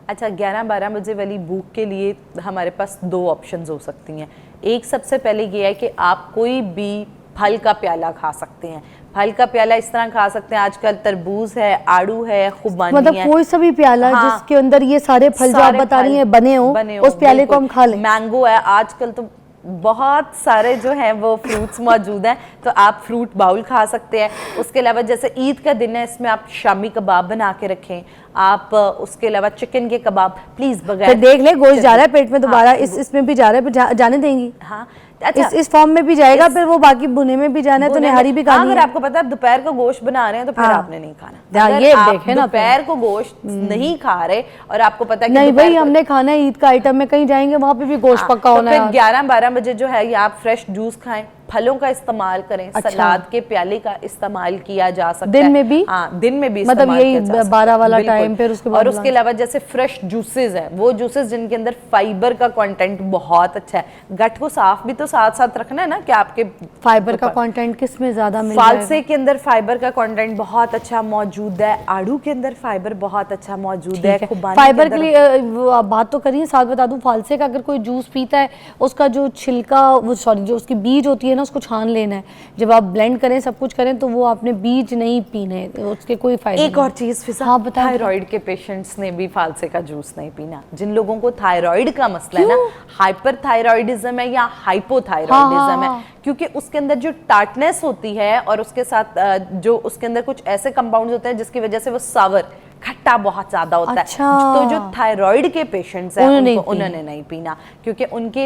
B: अच्छा, 11, 12 बजे वाली भूख के लिए हमारे पास 2 ऑप्शंस हो सकती हैं। एक सबसे पहले ये है कि आप कोई भी फल का प्याला खा सकते हैं। फल का प्याला इस तरह खा सकते हैं, आजकल तरबूज है, आड़ू है, खुबानी है,
A: मतलब कोई सा भी प्याला, हाँ, जिसके अंदर ये सारे फल जो आप बता रही हैं बने हो, उस प्याले को हम खा लें।
B: मैंगो है, आजकल तो बहुत सारे जो हैं वो फ्रूट्स मौजूद हैं, तो आप फ्रूट बाउल खा सकते हैं। उसके अलावा जैसे ईद का दिन है, इसमें आप शामी कबाब बना के रखें आप। उसके अलावा चिकन के कबाब प्लीज बगैर
A: देख ले गोश्त जा रहा है पेट में दोबारा, इसमें भी जा रहा है, जाने देंगी?
B: हाँ अच्छा,
A: इस फॉर्म में भी जाएगा, फिर वो बाकी भुने में भी जाना है, तो निहारी भी खानी
B: अगर
A: है।
B: आपको पता है दोपहर को गोश्त बना रहे हैं तो फिर
A: हाँ।
B: आपने नहीं खाना। अगर
A: ये
B: आप
A: देखें ना,
B: दोपहर को गोश्त नहीं खा रहे और आपको पता है कि
A: नहीं भाई
B: दोपहर को-
A: हमने खाना है ईद का आइटम में, कहीं जाएंगे वहां पे भी गोश्त पक्का
B: तो
A: होना
B: फिर
A: है।
B: 11-12 बजे जो है ये आप फ्रेश जूस खाएं, फलों का इस्तेमाल करें,
A: अच्छा।
B: सलाद के प्याले का इस्तेमाल किया जा सकता है
A: दिन में भी?
B: हाँ, दिन में भी
A: मतलब
B: इस्तेमाल
A: यही
B: किया जा सकता है।
A: 12 वाला
B: बिल्कुल।
A: टाइम, फिर उसके बाद
B: और उसके अलावा जैसे फ्रेश जूसेस हैं, वो जूसेस जिनके अंदर फाइबर का कंटेंट बहुत अच्छा है। गट को साफ भी तो साथ साथ रखना है ना, कि आपके
A: फाइबर का कंटेंट किस में ज्यादा मिल जाएगा?
B: फालसे के अंदर फाइबर का कंटेंट बहुत अच्छा मौजूद है, आड़ू के अंदर फाइबर बहुत अच्छा मौजूद है, खुबानी
A: फाइबर के
B: अंदर-
A: लिए वो आप बात तो करिए, साथ बता दूं फालसे का अगर कोई जूस पीता है उसका जो छिलका, वो सॉरी जो उसकी बीज होती है ना, उसको छान लेना है। जब आप ब्लेंड करें सब कुछ करें तो वो आपने बीज नहीं पीने, उसके कोई फायदे
B: एक
A: नहीं।
B: और चीज फिजा,
A: हाँ, बताएं।
B: थायराइड के पेशेंट्स ने भी फालसे का जूस नहीं पीना। जिन लोगों को थायराइड का मसला है ना, हाइपर थायराइडिज्म है या हाइपोथायराइडिज्म
A: हाँ।
B: है, क्योंकि उसके अंदर जो टार्टनेस होती है और उसके साथ जो उसके अंदर कुछ ऐसे कंपाउंड्स होते हैं जिसकी वजह से वो सावर खट्टा बहुत ज्यादा होता
A: अच्छा।
B: है। तो जो थायराइड के पेशेंट्स हैं
A: उन्होंने
B: उन्होंने नहीं पीना, क्योंकि उनके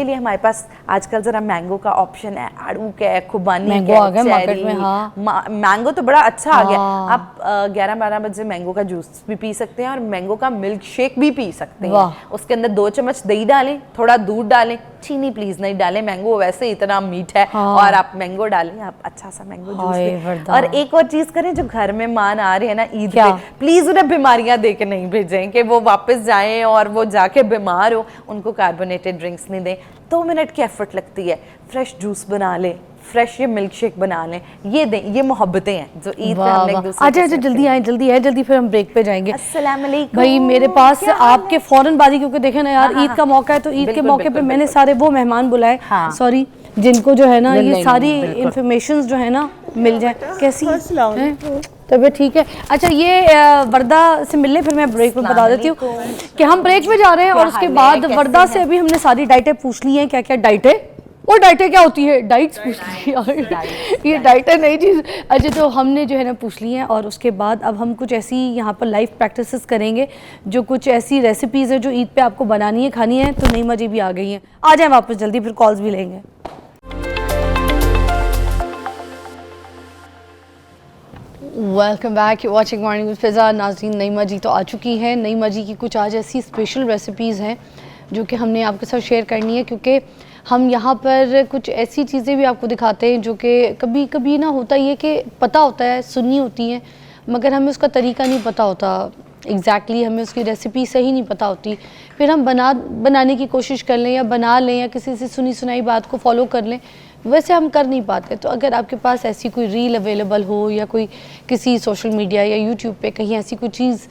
B: लिए हमारे पास आजकल जरा मैंगो का ऑप्शन है, आड़ू का है, खुबानी
A: मैंगो
B: का
A: आ
B: है,
A: गया मार्केट
B: चेरी,
A: में, हाँ।
B: मैंगो तो बड़ा अच्छा आ गया।
A: हाँ।
B: आप 11-12 बजे मैंगो का जूस भी पी सकते हैं और मैंगो का मिल्क शेक भी पी सकते हैं।
A: वाह।
B: उसके अंदर 2 चम्मच दही डालें, थोड़ा दूध डालें, चीनी प्लीज नहीं डालें, मैंगो वैसे इतना मीठा है।
A: हाँ।
B: और आप मैंगो डालें, आप अच्छा सा मैंगो जूस
A: हाय
B: पिएं।
A: वरदा।
B: और एक और चीज करें, जो घर में मान आ रहे हैं ना ईद
A: क्या?
B: पे, प्लीज उन्हें बीमारियां दे के नहीं भेजें कि वो वापस जाएं और वो जाके बीमार हो। उनको कार्बोनेटेड ड्रिंक्स नहीं दें। 2 मिनट की एफर्ट लगती है, फ्रेश जूस बना लें, फ्रेश ये मिल्क शेक बना लें, ये दें। ये मोहब्बतें हैं जो ईद पे हमने एक दूसरे
A: अच्छा
B: को
A: अच्छा
B: शेयर
A: जल्दी आए, जल्दी आए, जल्दी फिर हम ब्रेक पे जाएंगे।
B: अस्सलाम वालेकुम।
A: भाई मेरे पास
B: क्या हाल
A: आपके फौरन बारी, क्योंकि देखें ना यार,
B: हाँ,
A: ईद का मौका है तो ईद के
B: बिल्कुल,
A: मौके पे
B: बिल्कुल,
A: मैंने
B: बिल्कुल।
A: सारे वो मेहमान बुलाए,
B: हाँ।
A: सॉरी, जिनको जो है ना
B: नहीं,
A: ये
B: नहीं,
A: सारी
B: बिल्कुल।
A: इंफॉर्मेशंस जो है ना मिल जाए। कैसी हैं? तबीयत ठीक है? अच्छा ये वर्दा से मिलने, फिर मैं ब्रेक में बता देती हूँ कि हम ब्रेक में जा रहे हैं और उसके बाद वर्दा से अभी हमने सारी डाइटें पूछ ली हैं, क्या क्या डाइट है और डाइटें क्या होती है, डाइट्स पूछ ली है। ये डाइट है नई चीज़। अच्छा तो हमने जो है ना पूछ ली हैं और उसके बाद अब हम कुछ ऐसी यहाँ पर लाइव प्रैक्टिसेस करेंगे, जो कुछ ऐसी रेसिपीज़ है जो ईद पे आपको बनानी है, खानी है। तो नईमा जी भी आ गई हैं, आ जाएं वापस जल्दी, फिर कॉल्स भी लेंगे। Welcome back, you watching morning with Fiza. नाज़रीन नईमा जी तो आ चुकी हैं। नईमा जी की कुछ आज ऐसी स्पेशल रेसिपीज़ हैं जो कि हमने आपके साथ शेयर करनी है, क्योंकि हम यहाँ पर कुछ ऐसी चीज़ें भी आपको दिखाते हैं जो कि कभी कभी ना होता ये कि पता होता है, सुनी होती हैं, मगर हमें उसका तरीका नहीं पता होता एग्जैक्टली, हमें उसकी रेसिपी सही नहीं पता होती। फिर हम बनाने की कोशिश कर लें या बना लें या किसी से सुनी सुनाई बात को फॉलो कर लें, वैसे हम कर नहीं पाते। तो अगर आपके पास ऐसी कोई रील अवेलेबल हो या कोई किसी सोशल मीडिया या यूट्यूब पे कहीं ऐसी कोई चीज़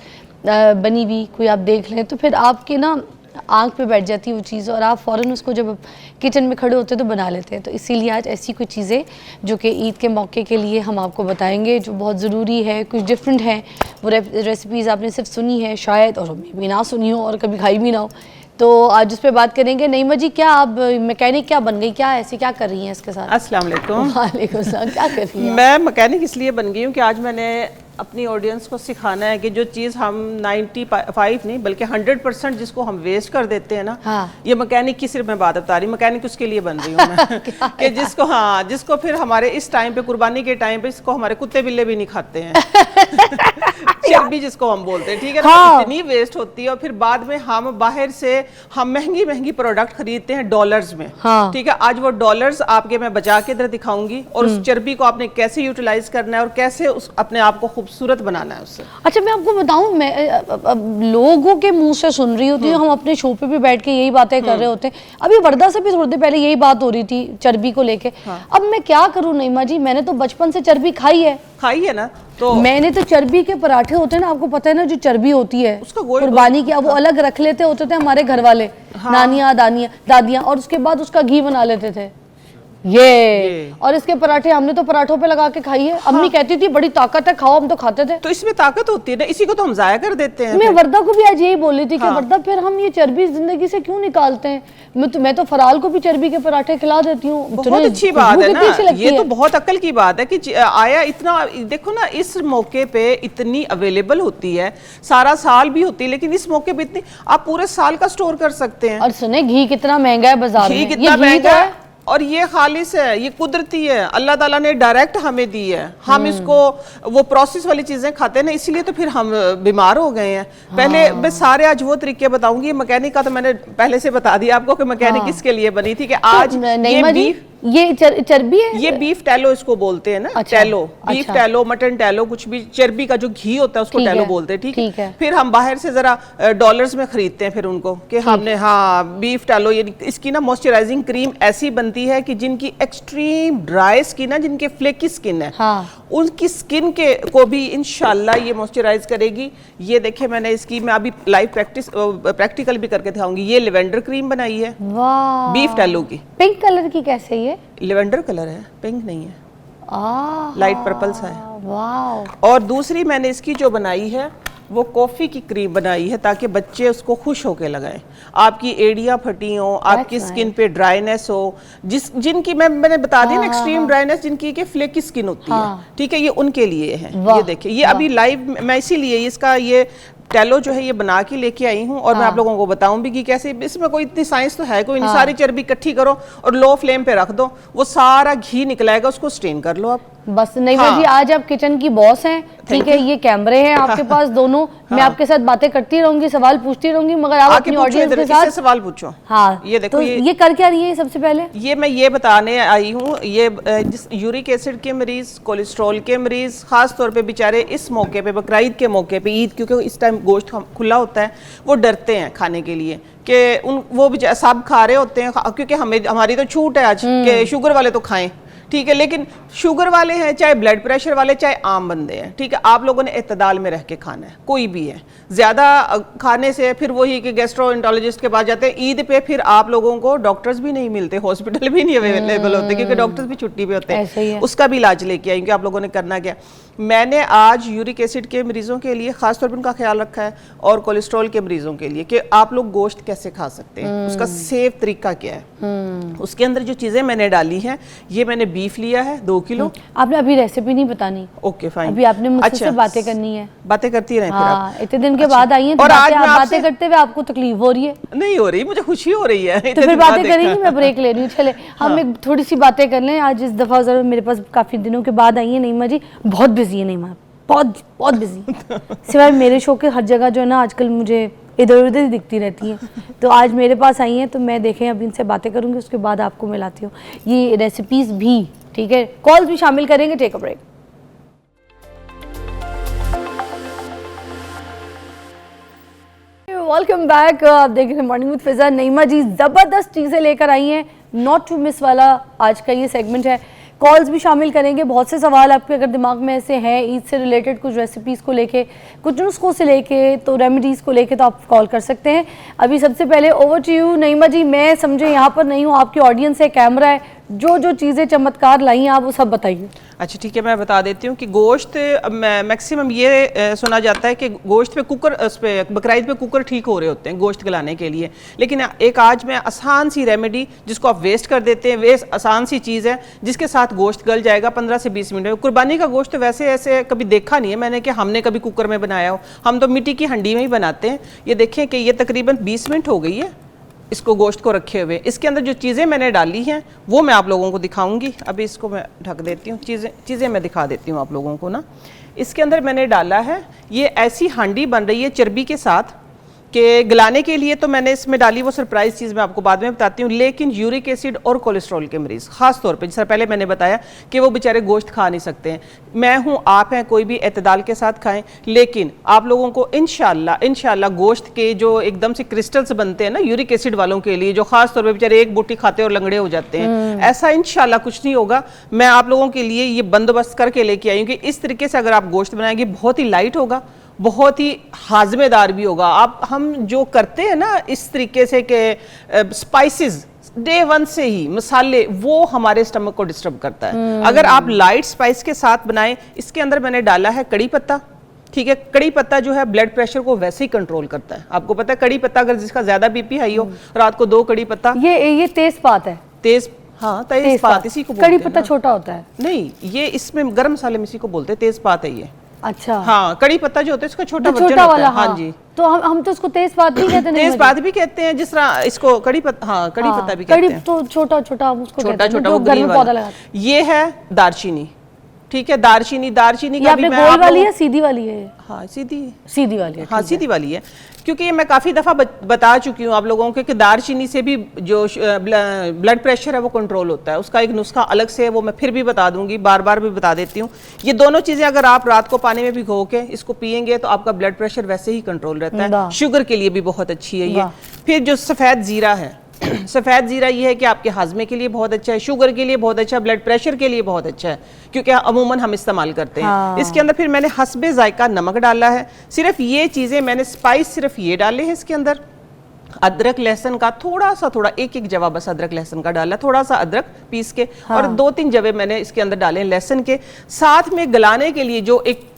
A: बनी हुई कोई आप देख लें, तो फिर आपके ना आँख पे बैठ जाती है वो चीज़ और आप फ़ौरन उसको जब किचन में खड़े होते हैं तो बना लेते हैं। तो इसीलिए आज ऐसी कुछ चीज़ें जो कि ईद के मौके के लिए हम आपको बताएंगे, जो बहुत ज़रूरी है, कुछ डिफरेंट है। वो रेसिपीज़ आपने सिर्फ सुनी है शायद, और मैं भी ना सुनी हो और कभी खाई भी ना हो। तो आज उस पर बात करेंगे। नईमा जी क्या आप मैकेनिक क्या बन गई, क्या ऐसे क्या कर रही हैं इसके साथ?
D: अस्सलाम वालेकुम।
A: वालेकुम सलाम। क्या कर रही हैं?
D: मैं मैकेनिक इसलिए बन गई हूँ कि आज मैंने अपनी ऑडियंस को सिखाना है कि जो चीज़ हम 95 नहीं बल्कि 100% जिसको हम वेस्ट कर देते हैं ना,
A: हाँ।
D: ये मैकेनिक की सिर्फ मैं बात बता रही हूँ, मैकेनिक उसके लिए बन रही हूँ मैं कि जिसको जिसको फिर हमारे इस टाइम पे, कुर्बानी के टाइम पे, इसको हमारे कुत्ते बिल्ले भी नहीं खाते हैं चर्बी जिसको हम बोलते हैं, ठीक है ना।
A: हाँ।
D: इतनी वेस्ट होती है और फिर बाद में हम बाहर से हम महंगी महंगी प्रोडक्ट खरीदते हैं डॉलर्स में,
A: हाँ।
D: ठीक है। आज वो डॉलर्स आपके मैं बचा के इधर दिखाऊंगी और उस चर्बी को आपने कैसे यूटिलाइज करना है और कैसे उस अपने आप को खूबसूरत बनाना है उससे।
A: अच्छा मैं आपको बताऊं, मैं अब लोगों के मुंह से सुन रही होती हूँ, हम अपने शो पे भी बैठ के यही बातें कर रहे होते हैं। अभी वर्दा से भी थोड़ी देर पहले यही बात हो रही थी चर्बी को लेके। अब मैं क्या करूं नईमा जी, मैंने तो बचपन से चर्बी खाई है।
D: खाई है ना, तो
A: मैंने तो चर्बी के पराठे होते हैं ना, आपको पता है ना, जो चर्बी होती है
D: उसका गोल-
A: कुर्बानी की, अब वो अलग रख लेते होते थे हमारे घर वाले, नानियाँ दादियाँ, और उसके बाद उसका घी बना लेते थे। ये और इसके पराठे हमने तो पराठों पे लगा के खाई है। अम्मी कहती थी बड़ी ताकत है, खाओ, हम तो खाते थे।
D: तो इसमें ताकत होती है ना, इसी को तो हम जाया कर देते हैं।
A: मैं वर्दा को भी आज यही बोल रही थी कि वर्दा फिर हम ये चर्बी जिंदगी से क्यों निकालते हैं। मैं तो फराल को भी चर्बी के पराठे खिला देती हूँ।
D: बहुत अच्छी बात है ना, ये तो बहुत अक्ल की बात है कि आया इतना, देखो ना इस मौके पे इतनी अवेलेबल होती है, सारा साल भी होती है, लेकिन इस मौके पे इतनी आप पूरे साल का स्टोर कर सकते हैं।
A: और सुने घी कितना महंगा है बाजार में,
D: घी कितना महंगा है और ये खालिस है, ये कुदरती है, अल्लाह ताला ने डायरेक्ट हमें दी है। हम इसको वो प्रोसेस वाली चीजें खाते हैं ना, इसीलिए तो फिर हम बीमार हो गए हैं। पहले मैं सारे आज वो तरीके बताऊंगी। मैकेनिक का तो मैंने पहले से बता दिया आपको कि मैकेनिक किसके लिए बनी थी कि आज
A: ये चर्बी है,
D: ये बीफ टैलो इसको बोलते हैं ना।
A: अच्छा,
D: tallow, beef tallow, mutton tallow, कुछ भी चर्बी का जो घी होता है उसको टैलो बोलते हैं। ठीक है। फिर हम बाहर से जरा डॉलर्स में खरीदते हैं फिर उनको कि हमने हाँ बीफ टैलो, ये इसकी ना मॉइस्चराइजिंग क्रीम ऐसी बनती है कि जिनकी एक्सट्रीम ड्राई स्किन है, जिनके फ्लेकी स्किन है, उनकी स्किन के को भी इंशाल्लाह ये मॉइस्चराइज करेगी। ये देखिए मैंने इसकी मैं अभी लाइव प्रैक्टिकल भी करके दिखाऊंगी। ये लेवेंडर क्रीम बनाई है बीफ टैलो की।
A: पिंक कलर की कैसे ये?
D: लेवेंडर कलर है, पिंक नहीं है, लाइट पर्पल सा है।
A: वाह।
D: और दूसरी मैंने इसकी जो बनाई है वो कॉफी की क्रीम बनाई है ताकि बच्चे उसको खुश होके लगाएं। आपकी एड़ियां फटी हो, आपकी स्किन पे ड्राइनेस हो, जिनकी मैंने बता दी ना एक्सट्रीम ड्राइनेस, जिनकी के फ्लेकी स्किन होती है, ठीक है, ये उनके लिए है। ये देखिए, ये अभी लाइव मैं इसीलिए इसका ये टैलो जो है ये बना के लेके आई हूँ और मैं आप लोगों को बताऊं भी कि कैसे। इसमें कोई इतनी साइंस तो है कोई नहीं, सारी चर्बी इकट्ठी करो और लो फ्लेम पे रख दो, वो सारा घी निकलाएगा, उसको स्ट्रेन कर लो आप
A: बस। नहीं जी, आज आप किचन की बॉस हैं, ठीक है, ये कैमरे हैं आपके पास दोनों। मैं आपके साथ बातें करती रहूंगी, सवाल पूछती रहूंगी, मगर आप अपनी ऑडियंस के साथ
D: सवाल पूछो।
A: हाँ,
D: ये देखो,
A: तो ये कर क्या रही है सबसे पहले?
D: ये मैं ये बताने आई हूँ, ये यूरिक एसिड के मरीज, कोलेस्ट्रॉल के मरीज, खास तौर पे बेचारे इस मौके पे, बकरीद के मौके पे, ईद, क्योंकि इस टाइम गोश्त खुला होता है, वो डरते हैं खाने के लिए कि वो सब खा रहे होते हैं, क्योंकि हमारी तो छूट है आज कि शुगर वाले तो खाएं, ठीक है, लेकिन शुगर वाले हैं, चाहे ब्लड प्रेशर वाले, चाहे आम बंदे हैं, ठीक है, आप लोगों ने इत्तेदाल में रह के खाना है, कोई भी है। ज्यादा खाने से फिर वही कि गैस्ट्रोएंटरोलॉजिस्ट के पास जाते हैं। ईद पे फिर आप लोगों को डॉक्टर्स भी नहीं मिलते, हॉस्पिटल भी नहीं अवेलेबल होते, क्योंकि डॉक्टर्स भी छुट्टी पे होते हैं। उसका भी इलाज लेके आएंगे। आप लोगों ने करना क्या, मैंने आज यूरिक एसिड के मरीजों के लिए खासतौर पर उनका ख्याल रखा है, और कोलेस्ट्रॉल के मरीजों के लिए कि आप लोग गोश्त कैसे खा सकते हैं, उसका सेफ तरीका क्या है। उसके अंदर जो चीजें मैंने डाली हैं, ये मैंने बीफ लिया है 2 किलो।
A: आपने अभी रेसिपी नहीं बतानी?
D: ओके फाइन,
A: अभी आपने मुझसे से बातें करनी है।
D: बातें करती रहें फिर आप।
A: इतने दिन के बाद आई हैं, तो बातें करते हुए आपको तकलीफ हो रही है?
D: नहीं हो रही, मुझे खुशी हो रही है।
A: तो फिर बातें करेंगे, मैं ब्रेक ले रही हूँ। चले हम एक थोड़ी सी बातें कर लें। आज इस दफा जरूर मेरे पास काफी दिनों के बाद आई है नईमा जी, बहुत बिजी है नईमा, बहुत बिजी। सिवाय मेरे शो के हर जगह जो है ना आजकल मुझे इधर उधर ही दिखती रहती हैं, तो आज मेरे पास आई हैं, तो मैं देखें अभी इनसे बातें करूंगी, उसके बाद आपको मिलाती हूँ ये रेसिपीज भी, ठीक है, कॉल्स भी शामिल करेंगे। Take a break. Welcome back. आप देख रहे हैं मॉर्निंग विद फिजा। नईमा जी जबरदस्त चीजें लेकर आई हैं, नॉट टू मिस वाला आज का ये सेगमेंट है। कॉल्स भी शामिल करेंगे, बहुत से सवाल आपके अगर दिमाग में ऐसे हैं ईद से रिलेटेड, कुछ रेसिपीज़ को लेके, कुछ नुस्खों से लेके, तो रेमेडीज़ को लेके, तो आप कॉल कर सकते हैं। अभी सबसे पहले ओवर टू यू नईमा जी। मैं समझे यहाँ पर नहीं हूँ, आपकी ऑडियंस है, कैमरा है, जो चीज़ें चमत्कार लाई हैं आप वो सब बताइए।
D: अच्छा ठीक है, मैं बता देती हूँ कि गोश्त मैक्सिमम ये सुना जाता है कि गोश्त पे कुकर, उस पे बकरीद पे कुकर ठीक हो रहे होते हैं गोश्त गलाने के लिए, लेकिन एक आज मैं आसान सी रेमेडी जिसको आप वेस्ट कर देते हैं, वेस्ट आसान सी चीज़ है जिसके साथ गोश्त गल जाएगा 15 से 20 मिनट में। कुर्बानी का गोश्त वैसे ऐसे कभी देखा नहीं है मैंने कि हमने कभी कुकर में बनाया हो, हम तो मिट्टी की हंडी में ही बनाते हैं। ये देखें कि ये तकरीबन 20 मिनट हो गई है इसको गोश्त को रखे हुए। इसके अंदर जो चीज़ें मैंने डाली हैं वो मैं आप लोगों को दिखाऊंगी। अभी इसको मैं ढक देती हूँ, चीज़ें मैं दिखा देती हूँ आप लोगों को ना। इसके अंदर मैंने डाला है, ये ऐसी हांडी बन रही है चर्बी के साथ कि गलाने के लिए, तो मैंने इसमें डाली वो सरप्राइज चीज़ मैं आपको बाद में बताती हूँ। लेकिन यूरिक एसिड और कोलेस्ट्रॉल के मरीज़ खास तौर पे, जैसा पहले मैंने बताया कि वो बेचारे गोश्त खा नहीं सकते हैं, मैं हूँ, आप हैं, कोई भी एतदाल के साथ खाएं, लेकिन आप लोगों को इंशाल्लाह गोश्त के जो एकदम से क्रिस्टल्स बनते हैं ना यूरिक एसिड वालों के लिए, जो खास तौर पर बेचारे एक बोटी खाते और लंगड़े हो जाते हैं, ऐसा इंशाल्लाह कुछ नहीं होगा। मैं आप लोगों के लिए ये बंदोबस्त करके लेके आई हूँ कि इस तरीके से अगर आप गोश्त बनाएंगे बहुत ही लाइट होगा, बहुत ही हाजमेदार भी होगा। आप हम जो करते हैं ना इस तरीके से कि स्पाइसेस डे वन से ही मसाले वो हमारे स्टमक को डिस्टर्ब करता है। अगर आप लाइट स्पाइस के साथ बनाएं, इसके अंदर मैंने डाला है कड़ी पत्ता, ठीक है। कड़ी पत्ता जो है ब्लड प्रेशर को वैसे ही कंट्रोल करता है। आपको पता है कड़ी पत्ता अगर जिसका ज्यादा बीपी हाई हो, रात को 2 कड़ी पत्ता,
A: ये तेजपात है।
D: हाँ तेजपात इसी को बोलते
A: कड़ी
D: हैं
A: पत्ता
D: ना।
A: छोटा होता है?
D: नहीं, ये इसमें गरम मसाले में इसी को बोलते हैं, तेजपात है ये।
A: अच्छा,
D: हाँ, कड़ी पत्ता जो होता है इसका छोटा
A: तो
D: वर्जन
A: छोटा
D: होता
A: वाला,
D: है। हाँ जी,
A: तो हम तो उसको तेजपात भी कहते हैं।
D: तेजपात भी कहते हैं, जिस तरह इसको कड़ी पत्ता, हाँ कड़ी पत्ता भी कहते
A: कड़ी
D: हैं।
A: तो छोटा छोटा हम उसको
D: छोटा
A: कहते हैं,
D: छोटा
A: जो
D: वो
A: घर
D: ग्रीन
A: में पौधा
D: वाला।
A: लगाते हैं।
D: ये है दालचीनी, ठीक है। दालचीनी
A: ये
D: का भी
A: आपने
D: मैं
A: गोल
D: आप
A: वाली
D: लोगों-
A: है, सीधी वाली है?
D: हाँ सीधी
A: सीधी वाली है,
D: हाँ
A: ठीक है।
D: सीधी वाली है, क्योंकि ये मैं काफ़ी दफ़ा बता चुकी हूँ आप लोगों को कि दालचीनी से भी जो ब्लड प्रेशर है वो कंट्रोल होता है। उसका एक नुस्खा अलग से है, वो मैं फिर भी बता दूंगी, बार बार भी बता देती हूँ। ये दोनों चीज़ें अगर आप रात को पानी में भिगो के इसको पियेंगे तो आपका ब्लड प्रेशर वैसे ही कंट्रोल रहता है।
A: वाह।
D: शुगर के लिए भी बहुत अच्छी है ये।
A: वाह।
D: फिर जो सफ़ेद ज़ीरा है सफ़ेद ज़ीरा ये है कि आपके हाजमे के लिए बहुत अच्छा है, शुगर के लिए बहुत अच्छा है, ब्लड प्रेशर के लिए बहुत अच्छा है, क्योंकि अमूमन हम इस्तेमाल करते हैं।
A: हाँ।
D: इसके अंदर फिर मैंने हस्बे जायका नमक डाला है। सिर्फ ये चीज़ें मैंने स्पाइस सिर्फ ये डाले हैं इसके अंदर। अदरक लहसुन का थोड़ा एक जवा बस अदरक लहसुन का डाला, थोड़ा सा अदरक पीस के, और 2-3 जवे मैंने इसके अंदर डाले हैं लहसुन के। साथ में गलाने के लिए जो एक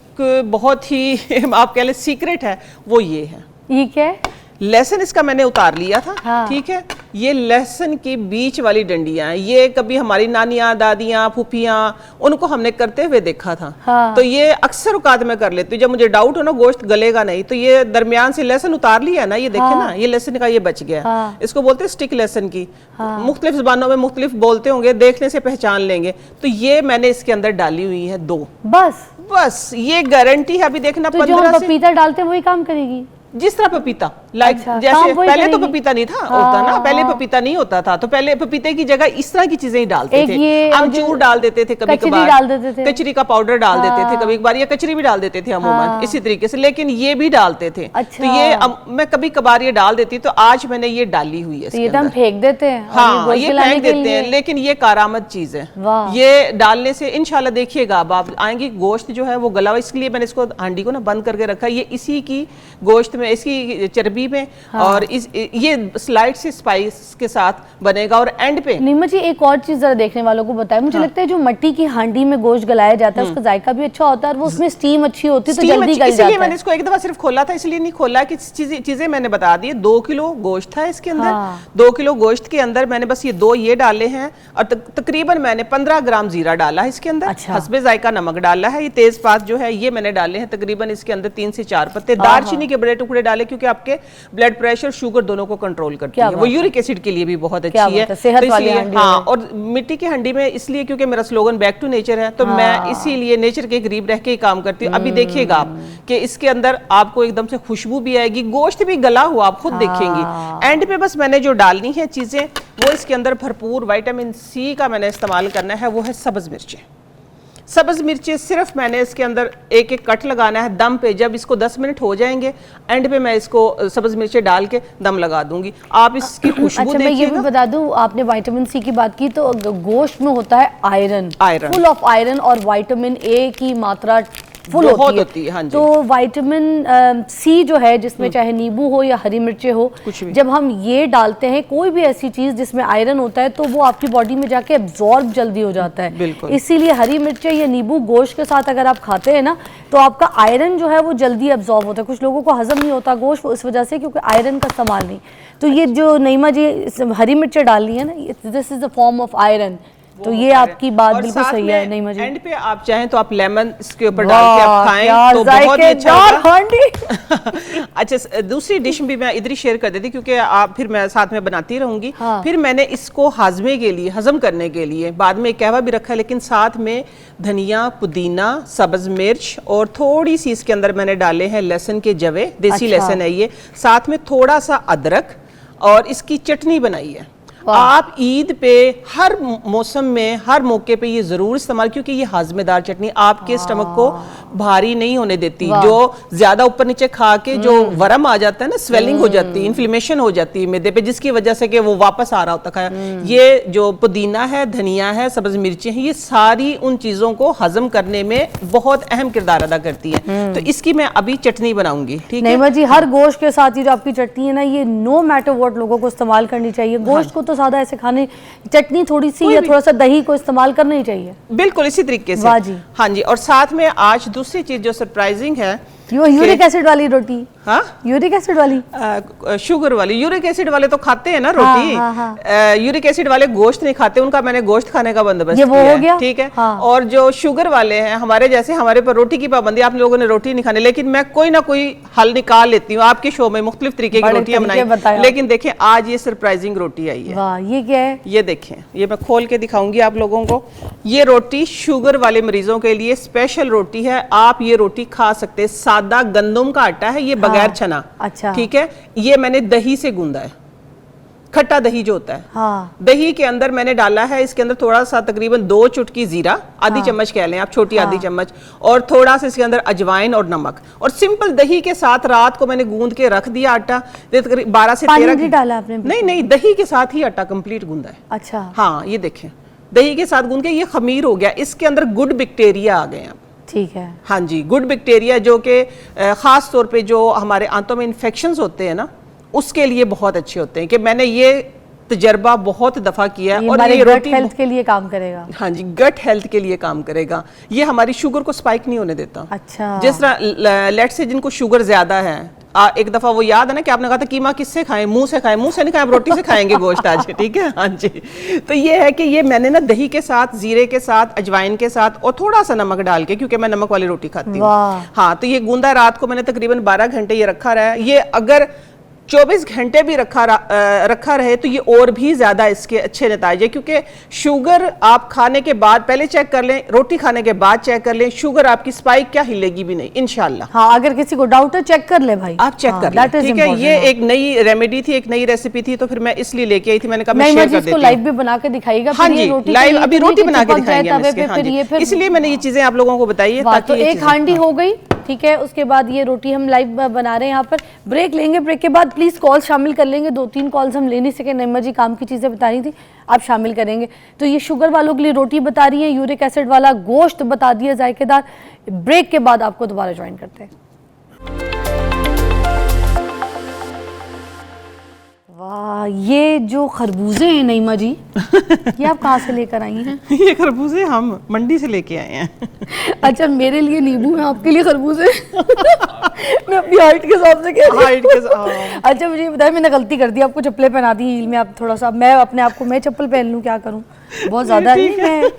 D: बहुत ही आप कह लें सीक्रेट है, वो ये है।
A: ये क्या है?
D: लहसुन इसका मैंने उतार लिया था,
A: हाँ।
D: ठीक है। ये लहसुन की बीच वाली डंडियां हैं, ये कभी हमारी नानियां, दादियां, फूफियां, उनको हमने करते हुए देखा था।
A: हाँ।
D: तो ये अक्सर औकात में कर लेती हूँ जब मुझे डाउट हो ना गोश्त गलेगा नहीं, तो ये दरमियान से लहसुन उतार लिया ना, ये देखे
A: हाँ।
D: ना, ये लहसुन का ये बच गया।
A: हाँ।
D: इसको बोलते हैं स्टिक लहसुन की। मुख्तलिफ जुबानों में मुख्तलिफ बोलते होंगे, देखने से पहचान लेंगे। तो ये मैंने इसके अंदर डाली हुई है 2, बस ये गारंटी है। अभी देखना
A: तो जो
D: 15
A: हम
D: से
A: पपीता डालते हैं वही काम करेगी?
D: जिस तरह पपीता लाइक
A: अच्छा,
D: जैसे
A: काम वही
D: पहले तो
A: करेगी।
D: पपीता नहीं था होता ना, पहले पपीता नहीं होता था, तो पहले पपीते की जगह इस तरह की चीजें ही डालते
A: एक
D: थे।
A: ये
D: अमचूर डाल देते थे कभी
A: कचरी
D: कभार,
A: डाल देते थे।
D: कचरी का पाउडर डाल देते थे कभी कभार, या कचरी भी डाल देते थे अमूमन इसी तरीके से, लेकिन ये भी डालते थे।
A: अच्छा।
D: तो ये मैं कभी कभार ये डाल देती, तो आज मैंने ये डाली हुई है
A: तो ये
D: इसके
A: तो हम
D: अंदर।
A: फेंक देते हैं, और
D: हाँ,
A: गोश्त
D: ये
A: गलाने
D: फेंक
A: के
D: देते हैं,
A: लिए।
D: लेकिन ये कारामद चीज है।
A: वाह।
D: ये डालने से इंशाल्लाह देखिएगा अब आप आएंगे, गोश्त जो है वो गला हुआ, इसलिए मैंने इसको हांडी को ना बंद करके रखा। ये इसी की गोश्त में, इसकी चर्बी में, और ये स्लाइड से स्पाइस के साथ बनेगा। और एंड पे
A: नीमा जी एक और चीज जरा देखने वालों को बताएं, मुझे लगता है जो मट्टी की हांडी में गोश्त गलाया जाता है उसका जायका भी अच्छा होता है, और वो उसमें स्टीम अच्छी होती है तो जल्दी गल
D: इसलिए
A: जाता
D: मैंने
A: है।
D: इसको एक दफा सिर्फ खोला था, इसलिए नहीं खोला कि चीजें मैंने बता दी। 2 किलो गोश्त था इसके अंदर।
A: हाँ।
D: 2 किलो गोश्त के अंदर मैंने बस ये 2 ये डाले हैं, और तकरीबन मैंने 15 ग्राम जीरा डाला है इसके अंदर।
A: अच्छा।
D: हस्बे जायका नमक डाला है। ये तेजपात जो है ये मैंने डाले हैं तकरीबन इसके अंदर 3 से 4 पत्ते। दालचीनी के बड़े टुकड़े डाले, क्योंकि आपके ब्लड प्रेशर, शुगर दोनों को कंट्रोल करती है। वो यूरिक एसिड के लिए भी बहुत अच्छी है।
A: सेहत
D: तो
A: वाली
D: इसलिए
A: हांडी
D: हाँ,
A: है।
D: और मिट्टी की हंडी में इसलिए क्योंकि मेरा स्लोगन बैक टू नेचर है, तो मैं इसीलिए नेचर के करीब रह के ही काम करती हूँ। अभी देखिएगा आप कि इसके अंदर आपको एकदम से खुशबू भी आएगी, गोश्त भी गला हुआ आप खुद देखेंगी। एंड पे बस मैंने जो डालनी है चीजें, वो इसके अंदर भरपूर विटामिन सी का मैंने इस्तेमाल करना है, वो है सब्ज मिर्चें। सब्ज मिर्चें सिर्फ मैंने इसके अंदर एक कट लगाना है दम पे। जब इसको 10 मिनट हो जाएंगे, एंड पे मैं इसको सब्ज मिर्चें डाल के दम लगा दूंगी। आप इसकी खुशबू
A: अच्छा, मैं ये भी
D: देखिएगा।
A: बता दूं, आपने विटामिन सी की बात की, तो गोश्त में होता है आयरन, फुल ऑफ आयरन, और विटामिन ए की मात्रा फुल
D: बहुत
A: होती है।
D: हाँ जी।
A: तो विटामिन सी जो है, जिसमें चाहे नींबू हो या हरी मिर्चें हो,
D: कुछ भी।
A: जब हम ये डालते हैं, कोई भी ऐसी चीज जिसमें आयरन होता है, तो वो आपकी बॉडी में जाके एब्जॉर्ब जल्दी हो जाता है।
D: बिल्कुल।
A: इसीलिए हरी मिर्चें या नींबू गोश्त के साथ अगर आप खाते हैं ना, तो आपका आयरन जो है वो जल्दी एब्जॉर्ब होता है। कुछ लोगों को हजम नहीं होता गोश्त इस वजह से, क्योंकि आयरन का इस्तेमाल नहीं। तो ये जो नईमा जी हरी मिर्चें डाल रही है ना, this is a form of iron. तो ये आपकी बात बिल्कुल सही है नईमा जी।
D: एंड पे आप चाहें तो आप लेमन इसके ऊपर डाल के आप खाएं तो
A: वाह,
D: बहुत ही अच्छा होगा।
A: हांडी।
D: अच्छा, दूसरी डिश भी मैं इधर ही शेयर कर देती, क्योंकि आप फिर मैं साथ में बनाती रहूंगी।
A: हाँ।
D: फिर मैंने इसको हाजमे के लिए, हजम करने के लिए बाद में एक कहवा भी रखा है, लेकिन साथ में धनिया, पुदीना, सब्ज मिर्च, और थोड़ी सी इसके अंदर मैंने डाले हैं लहसुन के जवे, देसी
A: अच्छा।
D: लहसुन है ये, साथ में थोड़ा सा अदरक, और इसकी चटनी बनाई है। आप ईद पे हर मौसम में, हर मौके पे ये जरूर इस्तेमाल, क्योंकि ये हाजमेदार चटनी आपके स्टमक को भारी नहीं होने देती। जो ज्यादा ऊपर नीचे खा के जो वरम आ जाता है ना, स्वेलिंग हो जाती है, इन्फ्लेमेशन हो जाती है मैदे पे, जिसकी वजह से कि वो वापस आ रहा होता खाया। ये जो पुदीना है, धनिया है, सब्ज मिर्चें हैं, ये सारी उन चीजों को हजम करने में बहुत अहम किरदार अदा करती है। तो इसकी मैं अभी चटनी बनाऊंगी, ठीक है।
A: नईमा जी, हर गोश्त के साथ ये जो आपकी चटनी है ना, ये नो मैटर व्हाट लोगों को इस्तेमाल करनी चाहिए। गोश्त को तो तो सादा ऐसे खाने, चटनी थोड़ी सी या थोड़ा सा दही को इस्तेमाल करना ही चाहिए।
D: बिल्कुल इसी तरीके से।
A: वाह जी।
D: हाँ जी, और साथ में आज दूसरी चीज जो सरप्राइजिंग है,
A: यूरिक एसिड वाली रोटी।
D: हाँ,
A: यूरिक एसिड वाली,
D: शुगर वाली। यूरिक एसिड वाले तो खाते हैं ना रोटी। यूरिक एसिड वाले गोश्त नहीं खाते, उनका मैंने गोश्त खाने का बंदोबस्त
A: ये वो
D: किया
A: हो गया?
D: है, ठीक है।
A: हाँ।
D: और जो शुगर वाले हैं हमारे जैसे, हमारे पर रोटी की पाबंदी, आप लोगों ने रोटी नहीं खाने, लेकिन मैं कोई ना कोई हल निकाल लेती हूँ। आपके शो में मुख्तलिफ तरीके की रोटियां बनाई, लेकिन देखें आज ये सरप्राइजिंग रोटी आई है।
A: वाह, ये क्या है?
D: ये देखें, ये मैं खोल के दिखाऊंगी आप लोगों को। ये रोटी शुगर वाले मरीजों के लिए स्पेशल रोटी है। आप ये रोटी खा सकते हैं। सादा गंदम का आटा है ये, बगैर छना।
A: अच्छा,
D: ठीक है। ये मैंने दही से गूंदा है, खट्टा दही जो होता है।
A: हाँ।
D: दही के अंदर मैंने डाला है, इसके अंदर थोड़ा सा तकरीबन 2 चुटकी जीरा, आधी चम्मच कह लें आप, छोटी आधी चम्मच, और थोड़ा सा इसके अंदर अजवाइन और नमक, और सिंपल दही के साथ रात को मैंने गूंद के रख दिया आटा। 12 से 13
A: नहीं डाला आपने?
D: नहीं, दही के साथ ही आटा कंप्लीट गूंदा है।
A: अच्छा,
D: हाँ, ये देखें, दही के साथ गूंद के ये खमीर हो गया। इसके अंदर गुड बैक्टीरिया आ गए हैं।
A: ठीक है।
D: हाँ जी, गुड बैक्टीरिया जो कि ख़ास तौर पे जो हमारे आंतों में इन्फेक्शंस होते हैं ना, उसके लिए बहुत अच्छे होते हैं। कि मैंने ये तजर्बा बहुत दफ़ा किया है। और ये रोटी
A: हेल्थ के लिए काम करेगा।
D: हाँ जी, गट हेल्थ के लिए काम करेगा। ये हमारी शुगर को स्पाइक नहीं होने देता।
A: अच्छा।
D: जिस तरह लेट से जिनको शुगर ज्यादा है, एक दफा वो याद है ना कि आपने कहा था कीमा किससे खाएं? मुंह से खाएं। मुंह से नहीं खाएं, आप रोटी से खाएंगे गोश्त आज, ठीक है। हाँ जी, तो ये है कि ये मैंने ना दही के साथ, जीरे के साथ, अजवाइन के साथ और थोड़ा सा नमक डाल के, क्योंकि मैं नमक वाली रोटी खाती हूँ। हाँ, तो ये गूंदा रात को मैंने तकरीबन 12 घंटे ये रखा रहा है। ये अगर 24 घंटे भी रखा रहे तो ये और भी ज्यादा इसके अच्छे नतीजे है। क्योंकि शुगर आप खाने के बाद पहले चेक कर लें, रोटी खाने के बाद चेक कर लें, शुगर आपकी स्पाइक क्या हिलेगी भी नहीं इंशाल्लाह।
A: हाँ, अगर किसी को डाउट है चेक कर ले भाई,
D: आप चेक कर लें, ठीक है। ये एक नई रेमेडी थी, एक नई रेसिपी थी, तो फिर मैं इसलिए लेके आई थी। मैंने कहा मैं शेयर कर देती हूँ।
A: लाइव भी बना के दिखाएगा।
D: हाँ जी, लाइव अभी रोटी बना के दिखाएंगे, इसलिए मैंने ये चीजें आप लोगों को बताई है।
A: तो एक हांडी हो गई, ठीक है। उसके बाद ये रोटी हम लाइव बना रहे हैं यहाँ पर। ब्रेक लेंगे, ब्रेक के बाद प्लीज कॉल शामिल कर लेंगे। 2-3 कॉल्स हम ले नहीं सके, नईमा जी काम की चीजें बता रही थी, आप शामिल करेंगे। तो ये शुगर वालों के लिए रोटी बता रही है, यूरिक एसिड वाला गोश्त बता दिया जायकेदार। ब्रेक के बाद आपको दोबारा ज्वाइन करते हैं। वाह, ये जो खरबूजे हैं नईमा जी, ये आप कहाँ से लेकर आई हैं?
D: ये खरबूजे हम मंडी से लेके आए हैं।
A: अच्छा, मेरे लिए नींबू है, आपके लिए खरबूजे। मैं अपनी हाइट के हिसाब से कह रही हूँ। अच्छा, मुझे बताइए, मैंने गलती कर दी, आपको चप्पलें पहना दी हील में। आप थोड़ा सा, मैं अपने आप को मैं चप्पल पहन लूँ, क्या करूँ? बहुत ज्यादा नहीं, मैं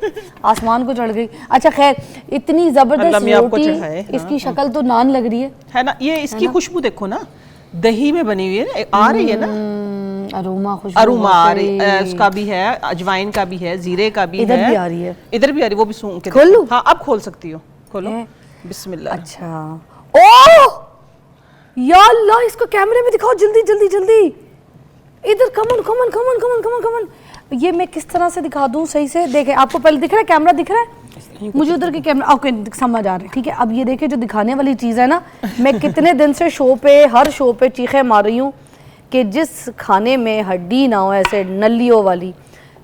A: आसमान को चढ़ गई। अच्छा खैर, इतनी जबरदस्त रोटी, इसकी शक्ल तो नान लग रही है
D: ना। ये इसकी खुशबू देखो ना, दही में बनी हुई है, आ रही है ना,
A: अरोमा
D: आ रही है। उसका भी है, अजवाइन का भी है, जीरे का भी है,
A: इधर भी आ रही है,
D: इधर भी आ रही है। वो भी सूंघ के
A: खोल लूं?
D: हाँ, अब खोल सकती हो, खोलो, बिस्मिल्लाह।
A: अच्छा, ओह या अल्लाह, इसको कैमरे में दिखाओ जल्दी जल्दी जल्दी। इधर कमन कमन कमन कमन कमन कमन। ये मैं किस तरह से दिखा दूं सही से? देखें, आपको पहले दिख रहा है, कैमरा दिख रहा है मुझे उधर के कैमरा, ओके समझ आ रहा है, ठीक है। अब ये देखिए, जो दिखाने वाली चीज़ है ना, मैं कितने दिन से शो पे, हर शो पे चीखें मार रही हूँ कि जिस खाने में हड्डी ना हो, ऐसे नलियों वाली,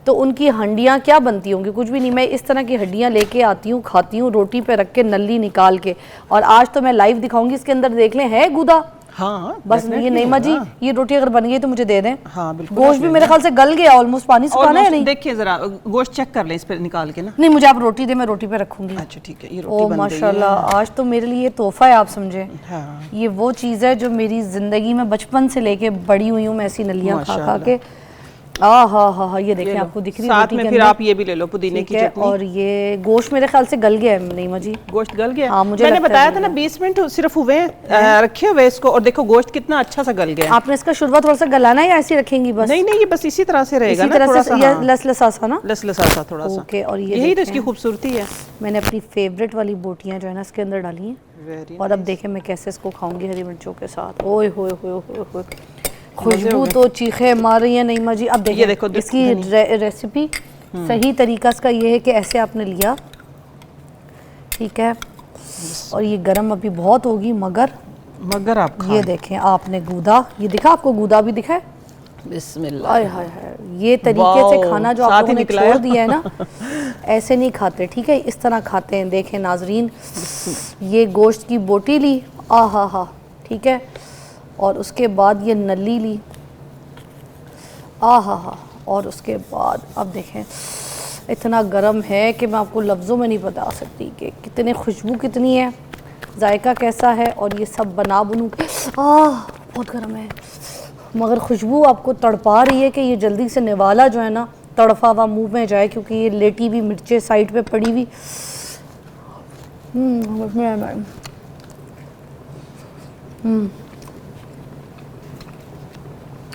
A: तो उनकी हड्डियाँ क्या बनती होंगी? कुछ भी नहीं। मैं इस तरह की हड्डियाँ लेके आती हूँ, खाती हूँ रोटी पे रख के, नली निकाल के। और आज तो मैं लाइव दिखाऊंगी, इसके अंदर देख लें है गुदा।
D: हाँ,
A: बस ये नईमा जी, ये रोटी अगर बन गई तो मुझे दे दें।
D: हाँ, बिल्कुल।
A: गोश्त भी मेरे ख्याल से गल गया ऑलमोस्ट, पानी सुखाना है नहीं?
D: देखिए जरा गोश्त चेक कर ले इस पे निकाल के ना।
A: नहीं, मुझे आप रोटी दे, मैं रोटी पे रखूंगी।
D: अच्छा ठीक है, ये रोटी
A: ओ
D: बन गई है।
A: माशाल्लाह, आज तो मेरे लिए तोहफा है, आप समझे।
D: हाँ।
A: ये वो चीज़ है जो मेरी जिंदगी में बचपन से लेके बड़ी हुई हूँ मैं, ऐसी नलियाँ खा खा के। हाँ, ये देखें, आपको दिख रही है
D: साथ में। फिर आप ये भी ले लो, पुदीने की चटनी।
A: और ये गोश्त मेरे ख्याल से गल गया है नईमा जी।
D: गोश्त गल गया?
A: हाँ, मुझे
D: मैंने बताया था ना, 20 मिनट सिर्फ हुए रखे हुए इसको, और देखो गोश्त कितना अच्छा सा गल गया।
A: आपने इसका शुरुआत थोड़ा सा गलाना है या ऐसे रखेंगी बस?
D: नहीं, ये बस इसी तरह से रहेगा ना,
A: थोड़ा सा लसलसा सा ना,
D: लसलसा सा थोड़ा सा।
A: ओके, और
D: यही तो इसकी खूबसूरती है।
A: मैंने अपनी फेवरेट वाली बोटियां जो है ना इसके अंदर डाली हैं, और अब देखें मैं कैसे इसको खाऊंगी हरी मिर्चों के साथ। ओए होए होए होए, खुशबू तो चीखे मार रही है नईमा जी। अब देखिए, देखो इसकी रेसिपी सही तरीका इसका ये है कि ऐसे आपने लिया, ठीक है, और ये गरम अभी बहुत होगी, मगर आप ये देखें, आपने गूदा, ये दिखा आपको, गूदा भी दिखा है।
D: बिस्मिल्लाह।
A: हाय हाय हाय, ये तरीके से खाना जो आप लोगों ने छोड़ दिया है ना, ऐसे नहीं खाते, ठीक है, इस तरह खाते हैं। देखें नाजरीन, ये गोश्त की बोटी ली, हा, ठीक है, और उसके बाद ये नली ली, हा, और उसके बाद अब देखें इतना गर्म है कि मैं आपको लफ्ज़ों में नहीं बता सकती कि कितने खुशबू कितनी है, जायका कैसा है। और ये सब बना बनू बहुत गर्म है, मगर खुशबू आपको तड़पा रही है कि ये जल्दी से निवाला जो है ना तड़फा हुआ मुंह में जाए, क्योंकि ये लेटी हुई मिर्चें साइड पे पड़ी हुई।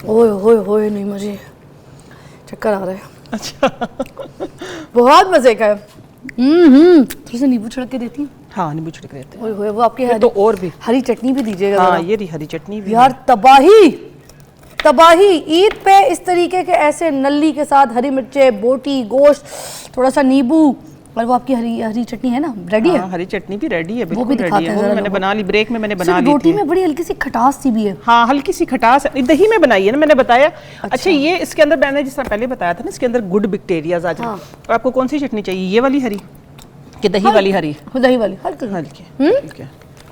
A: ओए होए होए, नहीं मुझे चक्कर आ रहा है।
D: अच्छा
A: बहुत मजे का है। थोड़ी सी नींबू छिड़क के देती हूँ।
D: हाँ नींबू छिड़क देते हैं।
A: ओए होए, वो आपकी
D: फिर तो और भी
A: हरी चटनी भी दीजिएगा
D: हाँ,
A: ज़रा।
D: ये रही हरी चटनी भी
A: यार तबाही तबाही, ईद पे इस तरीके के ऐसे नल्ली के साथ हरी मिर्चें, बोटी, गोश्त, थोड़ा सा नींबू, और वो आपकी हरी चटनी है ना, रेडी है।
D: हाँ, हरी चटनी भी रेडी है,
A: वो भी
D: बिल्कुल
A: दिखाते
D: रेडी है।
A: हैं
D: वो
A: जरा
D: मैंने
A: लोगों
D: बना ली, ब्रेक में मैंने बना
A: सिर्फ
D: ली
A: रोटी
D: थी।
A: में बड़ी हल्की सी खटास सी भी है।
D: हाँ हल्की सी खटास है, दही में बनाई है ना मैंने बताया। अच्छा ये इसके अंदर मैंने जिस तरह पहले बताया था ना, इसके अंदर गुड बैक्टीरियाज आ जाते हैं। और आपको कौन सी चटनी चाहिए, ये वाली हरी कि दही वाली हरी?
A: दही वाली हल्की।
D: हल्की, ठीक है,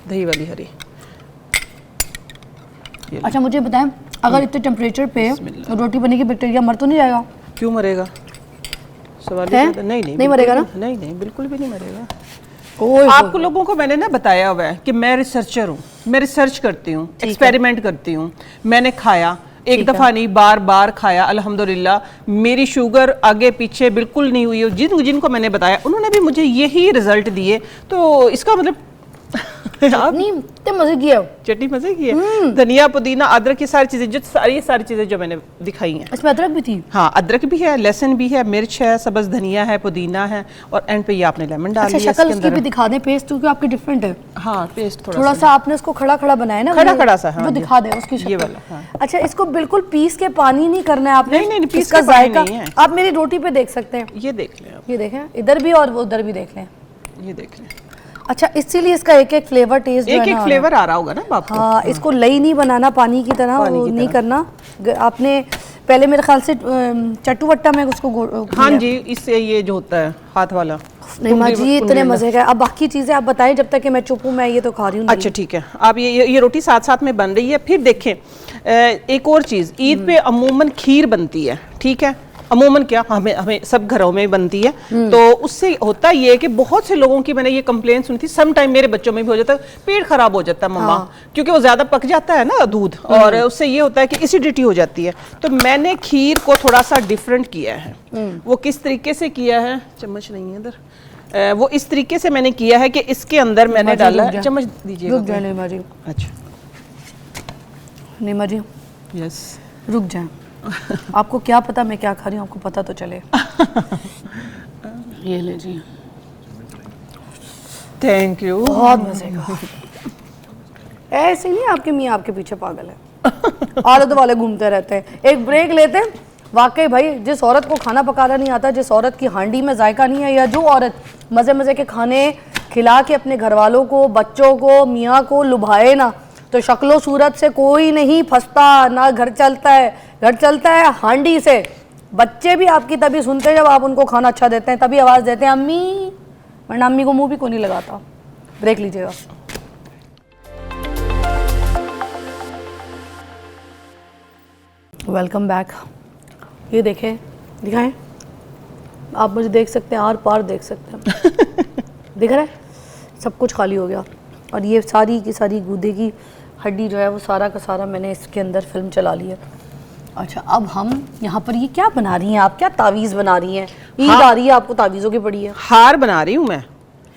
D: दही वाली हरी।
A: अच्छा मुझे बताएं, अगर इतने टेम्परेचर पे रोटी बनेगी, बैक्टीरिया मर तो नहीं जाएगा?
D: क्यों मरेगा, सवाल
A: है?
D: ही नहीं नहीं
A: नहीं
D: बिल्कुल
A: मरेगा ना?
D: नहीं नहीं बिल्कुल भी नहीं मरेगा।
A: ओए
D: आपको लोगों को मैंने ना बताया हुआ है कि मैं रिसर्चर हूँ, मैं रिसर्च करती हूँ, एक्सपेरिमेंट करती हूँ। मैंने खाया, एक दफ़ा नहीं बार बार खाया, अल्हम्दुलिल्लाह मेरी शुगर आगे पीछे बिल्कुल नहीं हुई। जिनको मैंने बताया उन्होंने भी मुझे यही रिजल्ट दिए। तो इसका मतलब
A: नहीं इतने मजे की है।
D: चटनी मजे की है, धनिया पुदीना अदरक की सारी चीजें, जो सारी चीजें जो मैंने दिखाई हैं।
A: इसमें अदरक भी थी?
D: हाँ अदरक भी है, लहसुन भी है, मिर्च है, सब्ज धनिया है, पुदीना है, और एंड पे ये आपने लेमन डाल
A: अच्छा
D: दिया
A: शक्ल
D: इसके
A: उसकी भी
D: अंदर।
A: दिखा दें, पेस्ट क्योंकि आपकी डिफरेंट है।
D: हाँ पेस्ट
A: थोड़ा सा आपने उसको खड़ा खड़ा बनाया ना,
D: खड़ा
A: वो-
D: खड़ा सा, हाँ,
A: वो
D: ये-
A: दिखा दे उसकी शक्ल।
D: ये वाला, हाँ।
A: अच्छा इसको बिल्कुल पीस के पानी नहीं करना है आपने?
D: नहीं, पीस
A: इसका
D: के पानी
A: जायका
D: नहीं है।
A: आप मेरी रोटी पे देख सकते हैं।
D: ये देख लें आप,
A: ये देखें, इधर भी और वो उधर भी देख लें।
D: ये देख लें,
A: अच्छा इसीलिए इसका एक एक फ्लेवर टेस्ट
D: एक एक फ्लेवर आ रहा होगा ना आपको।
A: हाँ इसको लई नहीं बनाना पानी की तरह,
D: पानी
A: वो
D: की
A: नहीं
D: तरह।
A: करना। आपने पहले मेरे ख्याल से चट्टू वट्टा में उसको
D: हाँ जी, इससे ये जो होता है हाथ वाला।
A: नहीं माँ जी इतने मजे का। अब बाकी चीजें आप बताएं जब तक कि मैं चुप हूँ, मैं ये तो खा रही हूँ।
D: अच्छा ठीक है, आप ये रोटी साथ साथ में बन रही है। फिर देखें एक और चीज़, ईद पे अमूमन खीर बनती है, ठीक है, अमूमन क्या हमें सब घरों में बनती है। तो उससे होता ये है कि बहुत से लोगों की मैंने ये कंप्लेन सुनी थी, सम टाइम मेरे बच्चों में भी हो जाता है, पेट खराब हो जाता है मम्मा, क्योंकि वो ज्यादा पक जाता है ना दूध, और उससे ये होता है कि एसिडिटी हो जाती है। तो मैंने खीर को थोड़ा सा डिफरेंट किया है। वो किस तरीके से किया है, चम्मच नहीं है इधर, वो इस तरीके से मैंने किया है कि इसके अंदर मैंने डाला है, चम्मच दीजिए।
A: रुक जाए नीमा जी,
D: अच्छा
A: नीमा जी
D: यस,
A: रुक जाए। आपको क्या पता मैं क्या खा रही हूँ, आपको पता तो चले। ये ले जी,
D: थैंक यू।
A: बहुत मजे का। ऐसे नहीं आपके मियाँ आपके पीछे पागल है, औरत वाले घूमते रहते हैं। एक ब्रेक लेते हैं। वाकई भाई जिस औरत को खाना पकाना नहीं आता, जिस औरत की हांडी में जायका नहीं है, या जो औरत मज़े मज़े के खाने खिला के अपने घर वालों को, बच्चों को, मियाँ को लुभाए ना, तो शक्लो सूरत से कोई नहीं फंसता, ना घर चलता है। घर चलता है हांडी से। बच्चे भी आपकी तभी सुनते हैं जब आप उनको खाना अच्छा देते हैं, तभी आवाज़ देते हैं अम्मी, वरना अम्मी को मुंह भी कोई नहीं लगाता। ब्रेक लीजिएगा। Welcome back. ये देखें, दिखाएं, आप मुझे देख सकते हैं, आर पार देख सकते हैं। दिख रहा है, सब कुछ खाली हो गया। और ये सारी की सारी गूदे की हड्डी जो है वो सारा का सारा मैंने इसके अंदर फिल्म चला ली है। अच्छा अब हम यहाँ पर ये क्या बना रही हैं आप, क्या तावीज़ बना रही हैं? ईद आ रही है, आपको तावीज़ों की पड़ी है।
D: हार बना रही हूँ मैं।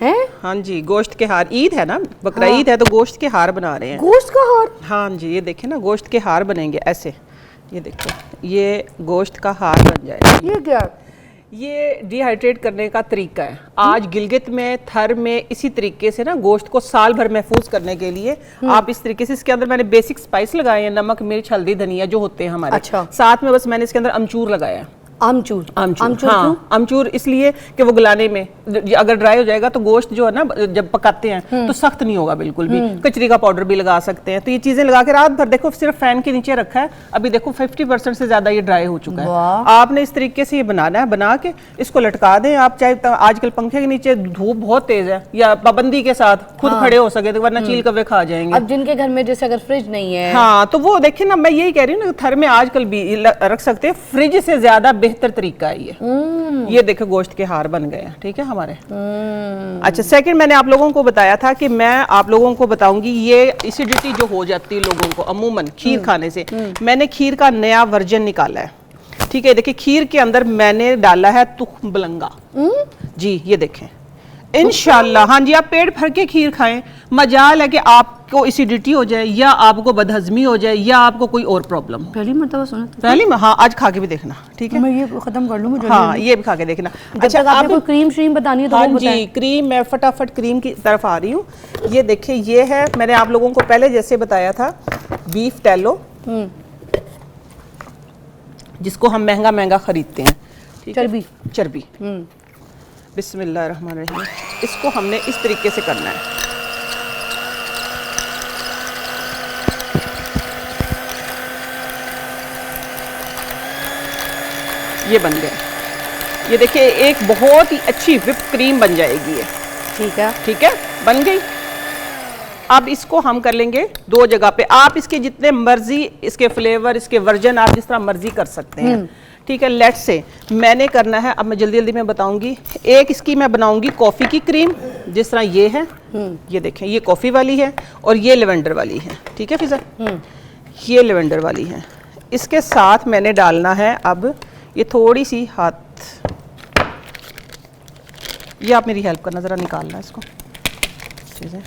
A: हैं?
D: हाँ जी, गोश्त के हार, ईद है ना, बकरा ईद है, तो गोश्त के हार बना रहे हैं।
A: गोश्त का हार?
D: हाँ जी, ये देखें ना, गोश्त के हार बनेंगे ऐसे। ये देखो, ये गोश्त का हार बन जाएगा।
A: ये क्या?
D: ये डिहाइड्रेट करने का तरीका है। आज गिलगित में, थर में इसी तरीके से ना गोश्त को साल भर महफूज करने के लिए आप इस तरीके से, इसके अंदर मैंने बेसिक स्पाइस लगाए हैं, नमक, मिर्च, हल्दी, धनिया जो होते हैं हमारे।
A: अच्छा।
D: साथ में बस मैंने इसके अंदर अमचूर लगाया है।
A: आमचूर
D: आमचूर, हाँ, आमचूर इसलिए कि वो गलाने में अगर ड्राई हो जाएगा तो गोश्त जो है ना जब पकाते हैं तो सख्त नहीं होगा बिल्कुल भी। कचरी का पाउडर भी लगा सकते हैं। तो ये चीजें लगा के रात भर देखो, सिर्फ फैन के नीचे रखा है, अभी देखो 50% से ज्यादा ये ड्राई हो चुका है। आपने इस तरीके से ये बनाना है, बना के इसको लटका दें आप, चाहे आजकल पंखे के नीचे धूप बहुत तेज है, या पाबंदी के साथ खुद खड़े हो सके तो, वरना चील कव्वे खा जाएंगे।
A: अब जिनके घर में जैसे अगर फ्रिज नहीं है,
D: हाँ, तो वो देखिए ना, मैं यही कह रही हूँ ना, घर में आजकल भी रख सकते हैं। फ्रिज से ज्यादा बेहतर तरीका है ये देखो गोश्त के हार बन गए हैं, ठीक है हमारे। अच्छा, सेकंड मैंने आप लोगों को बताया था कि मैं आप लोगों को बताऊंगी ये एसिडिटी जो हो जाती है लोगों को अमूमन खीर खाने से। मैंने खीर का नया वर्जन निकाला है, ठीक है। देखिए खीर के अंदर मैंने डाला है तुख्म बलंगा जी, ये देखें इंशाल्लाह। हाँ जी, आप पेट भर के खीर खाएं, मजाल है कि आपको एसिडिटी हो जाए या आपको बदहजमी हो जाए या आपको कोई और प्रॉब्लम हो।
A: पहली मरतबा सुना था।
D: पहली में, हाँ, आज खा के भी देखना, ठीक है।
A: मैं ये खत्म कर लूँ,
D: हाँ, ये भी खा के देखना।
A: अच्छा, आपने कोई क्रीम श्रीम बतानी है तो
D: हाँ
A: वो
D: जी,
A: बताएं।
D: क्रीम, मैं फटाफट क्रीम की तरफ आ रही हूँ। ये देखिए, ये है, मैंने आप लोगों को पहले जैसे बताया था, बीफ टैलो, जिसको हम महंगा महंगा खरीदते हैं, ठीक है। चर्बी। बिस्मिल्लाहिर्रहमानिर्रहीम। इसको हमने इस तरीके से करना है। ये बन गया। ये देखिए एक बहुत ही अच्छी व्हिप क्रीम बन जाएगी ये,
A: ठीक है,
D: ठीक है, बन गई। अब इसको हम कर लेंगे दो जगह पे। आप इसके जितने मर्जी इसके फ्लेवर, इसके वर्जन आप जिस तरह मर्जी कर सकते हैं, ठीक है। लेट से मैंने करना है, अब मैं जल्दी जल्दी में बताऊंगी। एक इसकी मैं बनाऊंगी कॉफ़ी की क्रीम, जिस तरह ये है, ये देखें, ये कॉफ़ी वाली है और ये लेवेंडर वाली है, ठीक है फिजा, ये लेवेंडर वाली है। इसके साथ मैंने डालना है अब ये थोड़ी सी हाथ, ये आप मेरी हेल्प करना, ज़रा निकालना इसको, चीज़ें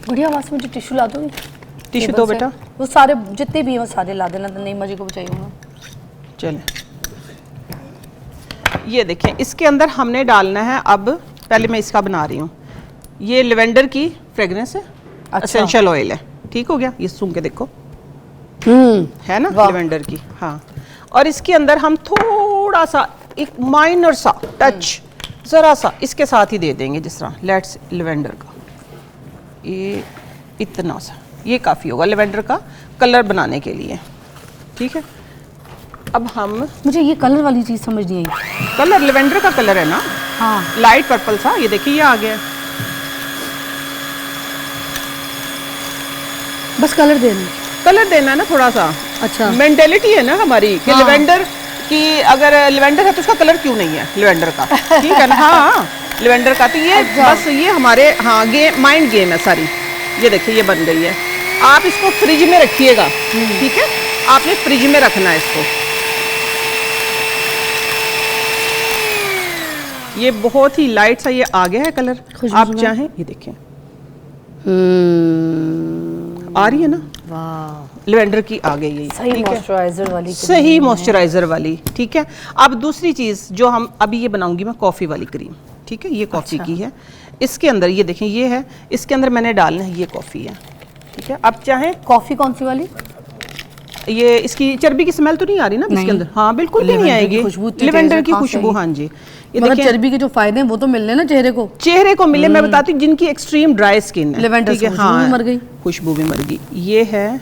A: गुड़िया आवाज़ में जो टिश्यू ला दोगी,
D: टिश्यू दो बेटा,
A: वो सारे जितने भी हैं वो सारे ला देना, तो नहीं मजे को बचाइए होगा।
D: चलें, ये देखें, इसके अंदर हमने डालना है, अब पहले मैं इसका बना रही हूँ। ये लेवेंडर की फ्रेगरेंस है, एसेंशियल ऑयल है, ठीक हो गया। ये सूंघ के देखो, है ना लेवेंडर की, हाँ। और इसके अंदर हम थोड़ा सा एक माइनर सा टच ज़रा सा इसके साथ ही दे देंगे, जिस तरह लेट्स लेवेंडर का, ये इतना सा, ये काफ़ी होगा लेवेंडर का कलर बनाने के लिए, ठीक है। अब हम,
A: मुझे ये कलर वाली चीज़ समझ नहीं आई।
D: कलर लेवेंडर का कलर है ना,
A: हाँ,
D: लाइट पर्पल सा, ये देखिए ये आ गया।
A: बस कलर देना
D: है ना थोड़ा सा।
A: अच्छा,
D: मेंटेलिटी है ना हमारी कि
A: हाँ।
D: लेवेंडर की, अगर लेवेंडर है तो उसका कलर क्यों नहीं है लेवेंडर का, ठीक है ना। हाँ, लेवेंडर का, तो ये बस ये हमारे, हाँ, गेम, माइंड गेम है सारी। ये देखिए ये बन गई है। आप इसको फ्रिज में रखिएगा, ठीक है, आपने फ्रिज में रखना है इसको। ये बहुत ही लाइट सा ये आ गया है कलर, आप चाहें, ये देखें आ रही है ना, वाह, लेवेंडर की आ गई है,
A: सही मॉइस्चराइजर वाली,
D: सही मॉइस्चराइजर वाली, ठीक है। अब दूसरी चीज जो हम अभी ये बनाऊंगी मैं, कॉफी वाली क्रीम, ठीक है। ये कॉफी की है, इसके अंदर ये देखें ये है, इसके अंदर मैंने डालना है, ये कॉफी है, ठीक है। अब चाहे
A: कॉफी कौन सी वाली,
D: ये इसकी चर्बी की स्मेल तो नहीं आ रही ना इसके अंदर, हाँ बिल्कुल भी नहीं आएगी, लेवेंडर की खुशबू, हाँ जी।
A: ये देखिए चर्बी के जो फायदे हैं वो तो मिलने ना चेहरे को
D: मिले। मैं बताती हूँ जिनकी एक्सट्रीम ड्राई स्किन है,
A: लेवेंडर
D: ठीक है,
A: हाँ, मर गई,
D: खुशबू भी मर गई। ये है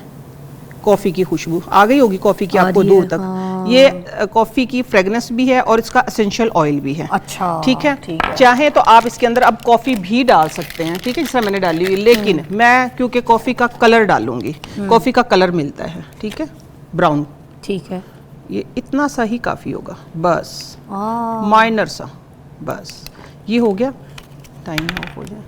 D: कॉफी की खुशबू, आ गई होगी कॉफी की आपको दूर तक,
A: हाँ।
D: ये कॉफी की फ्रेगनेंस भी है और इसका एसेंशियल ऑयल भी है,
A: अच्छा,
D: ठीक है। चाहे तो आप इसके अंदर अब कॉफी भी डाल सकते हैं, ठीक है, जैसा मैंने डाली हुई, लेकिन मैं क्योंकि कॉफी का कलर डालूंगी, कॉफी का कलर मिलता है, ठीक है, ब्राउन,
A: ठीक है।
D: ये इतना सा ही काफी होगा, बस माइनर सा, बस ये हो गया। टाइम ऑफ हो जाए।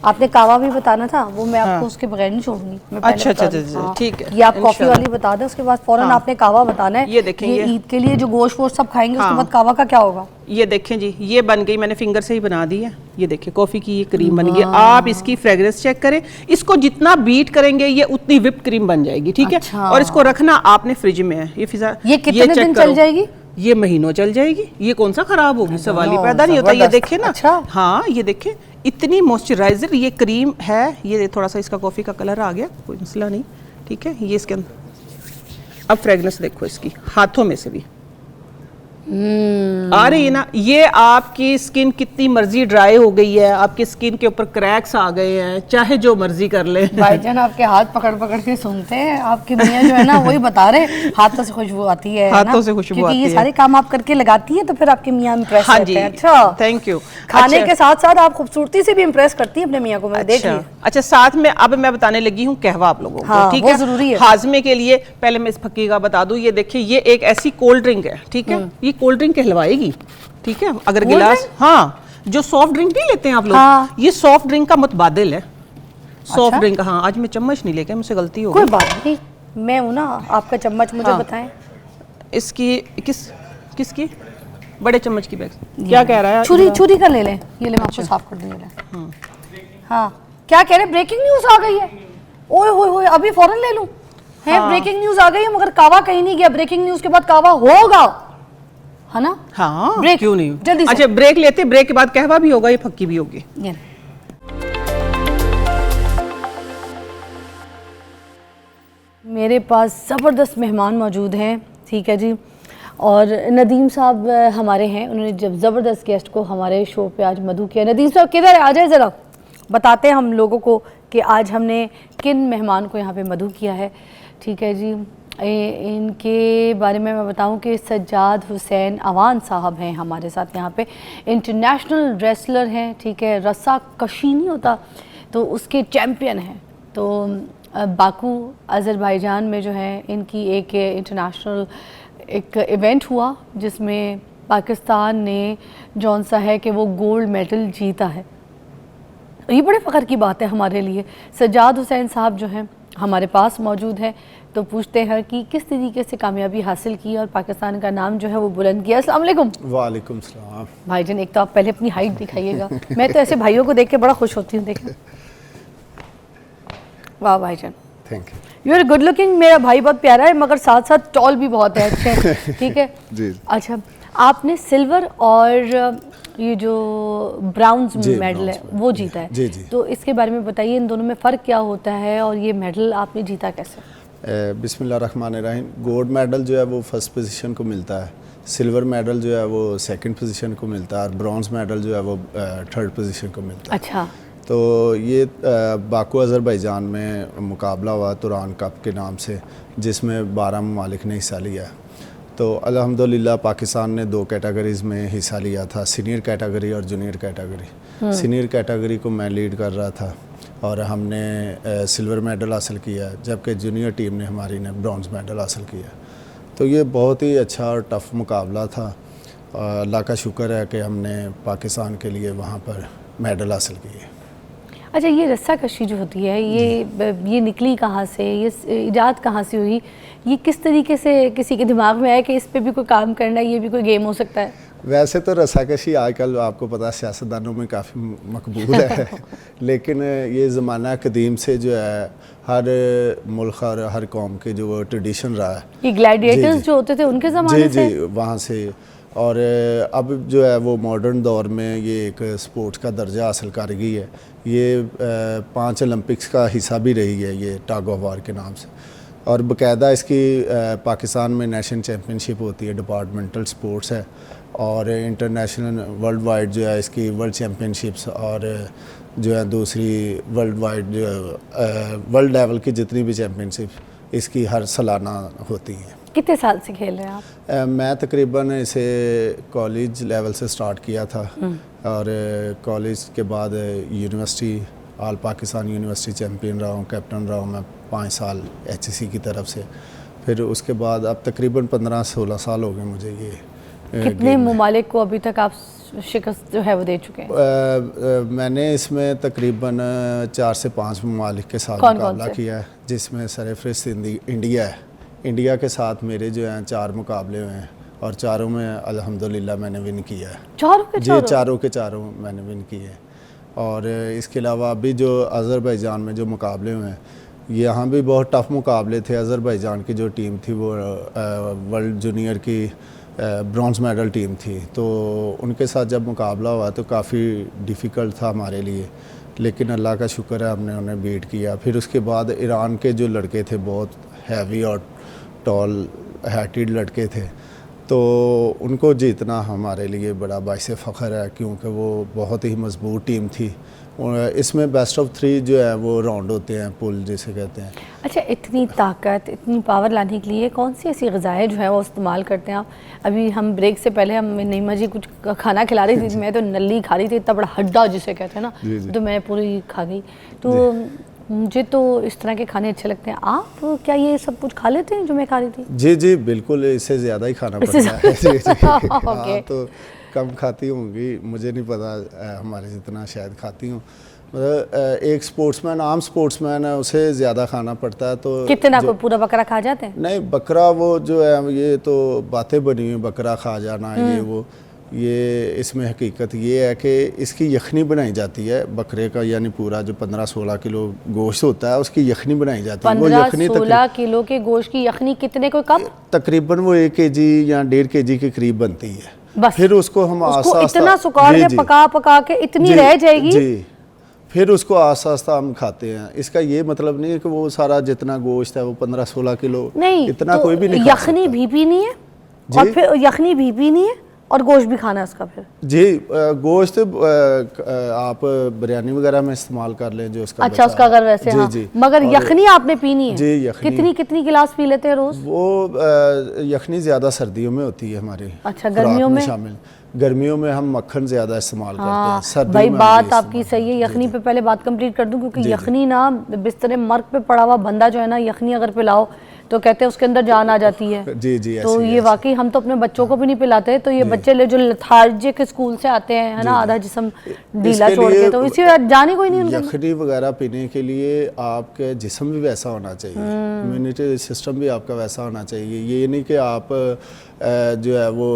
A: आपने कावा भी बताना था, वो मैं आपको उसके बगैर नहीं छोड़ूंगी, मैं पहले
D: अच्छा
A: बता
D: अच्छा
A: दूं।
D: अच्छा,
A: हाँ।
D: ठीक है,
A: ये आप कॉफी वाली बता दें, उसके बाद फौरन आपने कावा बताना है।
D: ये देखें,
A: ये ईद के लिए जो गोश्त वोश्त सब खाएंगे, उसके बाद कावा का क्या होगा।
D: ये देखें जी, ये बन गई, मैंने फिंगर से ही बना दी है। ये देखिए कॉफी की ये क्रीम बन गई। आप इसकी फ्रेग्रेंस चेक करें, इसको जितना बीट करेंगे ये उतनी व्हिप क्रीम बन जाएगी, ठीक है। और इसको रखना आपने फ्रिज में है। ये फिजा,
A: ये कितने दिन चल जाएगी,
D: ये महीनों चल जाएगी, ये कौन सा खराब होगी, सवाल ही पैदा नहीं होता। ये देखे ना,
A: अच्छा,
D: हाँ ये देखे इतनी मॉइस्चराइजर ये क्रीम है। ये थोड़ा सा इसका कॉफी का कलर आ गया, कोई मसला नहीं, ठीक है, ये इसके अंदर। अब फ्रेगनेंस देखो इसकी, हाथों में से भी आ रही है ना। ये आपकी स्किन कितनी मर्जी ड्राई हो गई है, आपकी स्किन के ऊपर क्रैक्स आ गए हैं, चाहे जो मर्जी कर ले।
A: भाईजान आपके हाथ पकड़ पकड़ के सुनते हैं, आपकी मियां जो है ना वही बता रहे, हाथों से खुशबू आती है
D: हाथों
A: ना?
D: से खुशबू
A: क्योंकि
D: आती
A: ये
D: है।
A: सारे काम आप करके लगाती है तो फिर आपके मियां इंप्रेस
D: हाँ
A: करते
D: जी,
A: हैं। अच्छा,
D: थैंक यू।
A: खाने
D: अच्छा,
A: के साथ साथ आप खूबसूरती से भी इंप्रेस करती है अपने मियां को, मैं देख
D: अच्छा,
A: लिया।
D: अच्छा, साथ में अब मैं बताने लगी हूँ कहवा आप लोगों को,
A: हाँ,
D: ठीक
A: वो
D: है,
A: जरूरी है।
D: हाजमे के लिए। पहले मैं इस फक्की का बता दूं, ये देखिए, ये एक ऐसी कोल्ड ड्रिंक है, ठीक है, ये कोल्ड ड्रिंक कहलवाएगी, ठीक है। अगर
A: कोल्ड
D: गिलास,
A: ड्रिंक?
D: हाँ, जो सॉफ्ट ड्रिंक नहीं लेते हैं आप लोग,
A: हाँ।
D: ये सॉफ्ट ड्रिंक का मुतबादिल है। सॉफ्ट
A: अच्छा?
D: ड्रिंक, हाँ। आज मैं चम्मच नहीं लेके, मुझसे गलती हो
A: कोई
D: गई।
A: बात नहीं, मैं हूं ना, आपका चम्मच मुझे
D: हाँ।
A: बताएं।
D: इसकी किसकी बड़े चम्मच की बैग क्या कह रहा है?
A: छुरी का ले लें, ये ले मैं आपको साफ कर दूंगी। हाँ, क्या कह रहे, ब्रेकिंग न्यूज आ गई है। ओए होए होए, अभी फौरन ले लूं? है, ब्रेकिंग न्यूज आ गई है, मगर कावा कहीं नहीं गया। ब्रेकिंग न्यूज के बाद कावा होगा, है ना?
D: हाँ,
A: ब्रेक,
D: क्यों नहीं,
A: जल्दी से।
D: अच्छा, ब्रेक लेते, ब्रेक के बाद कहवा भी होगा, ये फक्की भी होगी।
A: ये मेरे पास ज़बरदस्त मेहमान मौजूद हैं, ठीक है जी। और नदीम साहब हमारे हैं, उन्होंने जब ज़बरदस्त गेस्ट को हमारे शो पे आज मधु किया। नदीम साहब किधर है, आ जाए ज़रा, बताते हैं हम लोगों को कि आज हमने किन मेहमान को यहाँ पे मधु किया है, ठीक है जी। इनके बारे में मैं बताऊं कि सज्जाद हुसैन अवान साहब हैं हमारे साथ यहाँ पे। इंटरनेशनल रेसलर हैं, ठीक है, रस्सा कशी नहीं होता तो उसके चैम्पियन हैं। तो बाकू अज़रबैजान में जो है इनकी एक इंटरनेशनल एक इवेंट हुआ जिसमें पाकिस्तान ने जौन सा है कि वो गोल्ड मेडल जीता है। ये बड़े फ़ख्र की बात है हमारे लिए। सज्जाद हुसैन साहब जो हैं हमारे पास मौजूद हैं, तो पूछते हैं कि किस तरीके से कामयाबी हासिल की और पाकिस्तान का नाम जो है वो बुलंद किया। अस्सलाम वालेकुम।
E: वालेकुम सलाम।
A: भाईजान, एक तो आप पहले अपनी हाइट दिखाइएगा, मैं तो ऐसे भाइयों को देख के बड़ा खुश होती हूँ। देखें, वाह भाईजान,
E: thank
A: you are good looking. मेरा भाई बहुत प्यारा है मगर साथ साथ टॉल भी बहुत है, अच्छे, ठीक है
E: जी।
A: अच्छा, आपने सिल्वर और ये जो ब्राउन्स मेडल है वो जीता है,
E: जी, जी।
A: तो इसके बारे में बताइए, इन दोनों में फ़र्क क्या होता है और ये मेडल आपने जीता कैसे?
E: बिस्मिल्लाहिर्रहमानिर्रहीम। गोल्ड मेडल जो है वो फर्स्ट पोजीशन को मिलता है, सिल्वर मेडल जो है वो सेकंड पोजीशन को मिलता है और ब्रॉन्ज मेडल जो है वो थर्ड पोजीशन को मिलता है।
A: अच्छा,
E: तो ये बाकू अज़रबैजान में मुकाबला हुआ तुरान कप के नाम से, जिसमें 12 ममालिक ने हिस्सा लिया। तो अल्हम्दुलिल्लाह पाकिस्तान ने 2 कैटेगरीज़ में हिस्सा लिया था, सीनियर कैटेगरी और जूनियर कैटेगरी। सीनियर कैटेगरी को मैं लीड कर रहा था और हमने सिल्वर मेडल हासिल किया, जबकि जूनियर टीम ने हमारी ने ब्रॉन्ज मेडल हासिल किया। तो ये बहुत ही अच्छा और टफ़ मुकाबला था। अल्लाह का शुक्र है कि हमने पाकिस्तान के लिए वहाँ पर मेडल हासिल किए।
A: अच्छा, ये रस्सा कशी जो होती है ये निकली कहाँ से, ये इजाद कहाँ से हुई, ये किस तरीके से किसी के दिमाग में आया कि इस पे भी कोई काम करना है, ये भी कोई गेम हो सकता है?
E: वैसे तो रस्साकशी आजकल आपको पता है सियासतदानों में काफ़ी मकबूल है लेकिन ये ज़माना कदीम से जो है हर मुल्क और हर कौम के जो ट्रेडिशन रहा है।
A: ये ग्लैडिएटर्स जो होते थे उनके ज़माने से?
E: जी, वहाँ से। और अब जो है वो मॉडर्न दौर में ये एक स्पोर्ट्स का दर्जा हासिल कर गई है। ये 5 ओलंपिक्स का हिस्सा भी रही है, ये टग ऑफ वार के नाम से। और बाकायदा इसकी पाकिस्तान में नेशनल चैम्पियनशिप होती है, डिपार्टमेंटल स्पोर्ट्स है। और इंटरनेशनल वर्ल्ड वाइड जो है इसकी वर्ल्ड चैम्पियनशिप्स और जो है दूसरी वर्ल्ड वाइड जो वर्ल्ड लेवल की जितनी भी चैम्पियनशिप इसकी हर सालाना होती हैं।
A: कितने साल से खेल रहे हैं आप?
E: मैं तकरीबन इसे कॉलेज लेवल से स्टार्ट किया था और कॉलेज के बाद university all Pakistan university champion रहा हूँ, कैप्टन रहा हूँ मैं 5 साल HEC की तरफ से। फिर उसके बाद अब तकरीबन 15-16 साल हो गए मुझे ये
A: कितने ममालिक को अभी तक आप शिकस्त जो है वो दे चुके हैं?
E: मैंने इसमें तकरीबन 4 से 5 ममालिक के साथ मुकाबला किया है, जिसमें सरफहरिस्त इंडिया है। इंडिया के साथ मेरे जो हैं 4 मुकाबले हुए हैं और चारों में अल्हम्दुलिल्लाह मैंने विन किया है।
A: चारों के
E: जी, चारों के चारों मैंने विन किए हैं। और इसके अलावा अभी जो अज़रबैजान में जो मुकाबले हुए हैं, यहाँ भी बहुत टफ़ मुकाबले थे। अज़रबैजान की जो टीम थी वो वर्ल्ड जूनियर की ब्रॉन्ज मेडल टीम थी, तो उनके साथ जब मुकाबला हुआ तो काफ़ी डिफ़िकल्ट था हमारे लिए। लेकिन अल्लाह का शुक्र है हमने उन्हें बीट किया। फिर उसके बाद ईरान के जो लड़के थे बहुत हैवी और टॉल हाइटेड लड़के थे, तो उनको जीतना हमारे लिए बड़ा बाइस फ़ख्र है, क्योंकि वो बहुत ही मजबूत टीम थी। और इसमें बेस्ट ऑफ 3 जो है वो राउंड होते हैं, पुल जिसे कहते हैं।
A: अच्छा, इतनी ताकत, इतनी पावर लाने के लिए कौन सी ऐसी ग़िज़ाएँ जो है वो इस्तेमाल करते हैं आप? अभी हम ब्रेक से पहले हम नईमा जी कुछ खाना खिला रही थी, मैं तो नल्ली खा रही थी, इतना बड़ा हड्डा जिसे कहते हैं ना, तो मैं पूरी खा गई। तो मुझे तो इस तरह के खाने अच्छे लगते हैं। आप क्या ये सब कुछ खा लेते हैं जो मैं खा रही थी?
E: जी जी बिल्कुल, इससे ज़्यादा ही खाना पड़ता है। जी जी हाँ, तो कम खाती होंगी, मुझे नहीं पता, हमारे जितना शायद खाती हूँ। मतलब एक स्पोर्ट्समैन, आम स्पोर्ट्समैन है, उसे ज़्यादा खाना पड़ता है। तो
A: कितना कोई पूरा बकरा खा जाते हैं?
E: नहीं, बकरा वो जो है ये तो बातें बनी हुई, बकरा खा जाना ये वो, ये इसमें हकीकत ये है कि इसकी यखनी बनाई जाती है बकरे का, यानी पूरा जो 15-16 किलो गोश्त होता है उसकी यखनी बनाई जाती है।
A: 15-16 किलो के गोश्त की यखनी कितने को कब?
E: तकरीबन वो 1 kg या 1.5 kg के करीब बनती है।
A: बस
E: फिर उसको हम आस्ता
A: इतना सुखाड़ में पका के इतनी रह जाएगी
E: जी, फिर उसको आस्ता आस्ता हम खाते हैं। इसका ये मतलब नहीं है कि वो सारा जितना गोश्त है वो 15-16 किलो,
A: नहीं,
E: इतना
A: तो
E: कोई भी नहीं खा
A: यखनी भी पीनी है और फिर यखनी भी पीनी है और गोश्त भी खाना है उसका। फिर
E: जी गोश्त आप बिरयानी वगैरह में इस्तेमाल कर लें जो उसका
A: अच्छा, उसका अगर वैसे
E: जी,
A: हाँ।
E: जी।
A: मगर यखनी आपने पीनी है?
E: जी, यखनी
A: कितनी गिलास पी लेते हैं रोज?
E: वो यखनी ज़्यादा सर्दियों में होती है हमारी।
A: अच्छा, गर्मियों में
E: शामिल? गर्मियों में हम मक्खन ज़्यादा इस्तेमाल करते हैं। सर्दियों
A: भाई
E: में
A: बात आपकी सही है। यखनी पे पहले बात कंप्लीट कर दूं, क्योंकि यखनी ना बिस्तर मर्ग पे पड़ा हुआ बंदा जो है ना, यखनी अगर पिलाओ तो कहते हैं उसके अंदर जान आ जाती है।
E: जी जी,
A: तो ये वाकई हम तो अपने बच्चों को भी नहीं पिलाते, तो ये बच्चे ले जो लथार्जिक स्कूल से आते हैं है ना, आधा जिस्म ढीला छोड़ के, तो इसी जान ही कोई नहीं उनके।
E: यखनी वगैरह पीने के लिए आपके जिस्म भी वैसा होना चाहिए, इम्यूनिटी सिस्टम भी आपका वैसा होना चाहिए। ये नहीं कि आप जो है वो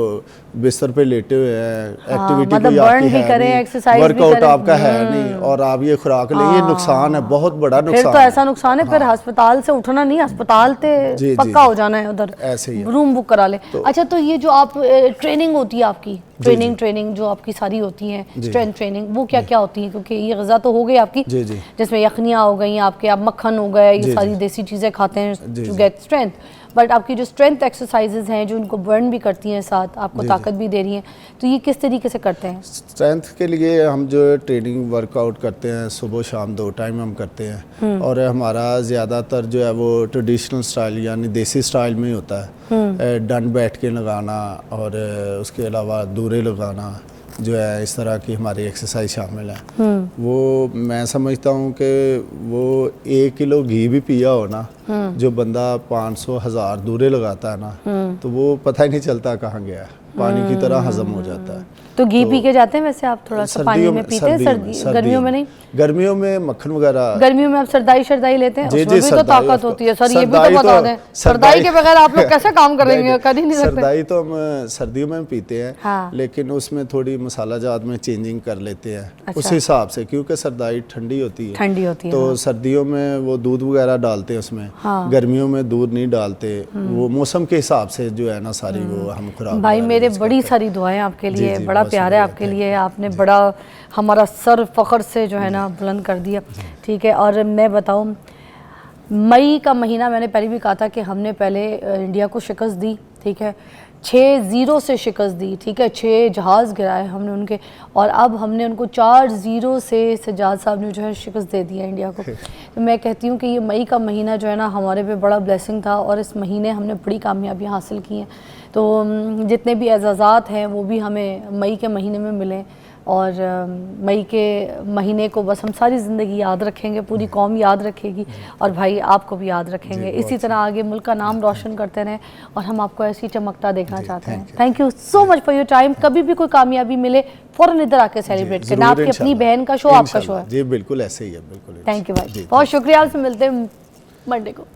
E: बिस्तर पे लेटे हुए हैं, एक्टिविटी
A: मतलब बर्न भी करें, एक्सरसाइज भी
E: वर्कआउट
A: करें,
E: आपका है नहीं, और आप ये खुराक लें, ये नुकसान है, बहुत बड़ा नुकसान।
A: फिर तो ऐसा नुकसान है, फिर अस्पताल से उठना नहीं, अस्पताल से पक्का हो जाना है, उधर
E: ऐसे ही
A: रूम बुक करा ले। अच्छा, तो ये जो आप ट्रेनिंग होती है आपकी, ट्रेनिंग जो आपकी सारी होती है, स्ट्रेंथ ट्रेनिंग, वो क्या क्या होती है? क्योंकि ये ग़िज़ा तो हो गई आपकी, जिसमें यखनियाँ हो गई आपके, आप मक्खन हो गए, ये सारी देसी चीज़ें खाते हैं टू गेट स्ट्रेंथ, बट आपकी जो स्ट्रेंथ एक्सरसाइजेज हैं जो उनको बर्न भी करती हैं, साथ आपको ताकत भी दे रही हैं, तो ये किस तरीके से करते हैं?
E: स्ट्रेंथ के लिए हम जो ट्रेनिंग वर्कआउट करते हैं सुबह शाम 2 टाइम हम करते हैं, और हमारा ज़्यादातर जो है वो ट्रेडिशनल स्टाइल यानी देसी स्टाइल में ही होता है। डंड बैठ के लगाना और उसके अलावा दूरे लगाना, जो है इस तरह की हमारी एक्सरसाइज शामिल है। वो मैं समझता हूँ कि वो 1 किलो घी भी पिया हो ना, जो बंदा 500-1000 दूरे लगाता है ना, तो वो पता ही नहीं चलता कहाँ गया, पानी की तरह हजम हो जाता है।
A: तो घी पी के जाते हैं वैसे आप? थोड़ा सा पानी में पीते हैं? गर्मियों में नहीं?
E: गर्मियों में मक्खन वगैरह।
A: गर्मियों में आप सरदाई लेते हैं?
E: जी
A: उसमें
E: जी,
A: भी तो ताकत होती है सर, ये भी तो बता दें। सरदाई के बगैर आप लोग कैसे काम करेंगे? कर ही नहीं सकते।
E: सरदाई तो हम सर्दियों में पीते हैं,
A: हाँ।
E: लेकिन उसमें थोड़ी मसाला जात में चेंजिंग कर लेते हैं।
A: अच्छा।
E: उस हिसाब से, क्योंकि सरदाई ठंडी होती है, तो
A: हाँ।
E: सर्दियों में वो दूध वगैरह डालते हैं उसमें, हाँ। गर्मियों में दूध नहीं डालते। वो मौसम के हिसाब से जो है ना सारी वो हम खुराक।
A: भाई मेरे बड़ी सारी दुआएं आपके लिए, बड़ा प्यार है आपके लिए, आपने बड़ा हमारा सर फख्र से जो है ना बुलंद कर दिया। ठीक है, और मैं बताऊं, मई का महीना मैंने पहले भी कहा था कि हमने पहले इंडिया को शिकस्त दी, ठीक है, 6-0 से शिकस्त दी, ठीक है, 6 जहाज़ गिराए हमने उनके, और अब हमने उनको 4-0 से सज्जाद साहब ने जो है शिकस्त दे दिया इंडिया को। तो मैं कहती हूँ कि ये मई का महीना जो है ना हमारे पे बड़ा ब्लेसिंग था, और इस महीने हमने बड़ी कामयाबियाँ हासिल की हैं। तो जितने भी एजाज़ात हैं वो भी हमें मई के महीने में मिले, और मई के महीने को बस हम सारी ज़िंदगी याद रखेंगे, पूरी कौम याद रखेगी, और भाई आपको भी याद रखेंगे। इसी तरह आगे मुल्क का नाम रोशन करते रहें, और हम आपको ऐसी चमकता देखना चाहते हैं। Thank you so much for your time. कभी भी कोई कामयाबी मिले फ़ौरन इधर आके सेलिब्रेट करना। आपकी अपनी बहन का शो, आपका शो है।
E: जी बिल्कुल ऐसे ही है, बिल्कुल।
A: थैंक यू भाई, बहुत शुक्रिया। आपसे मिलते हैं मंडे को।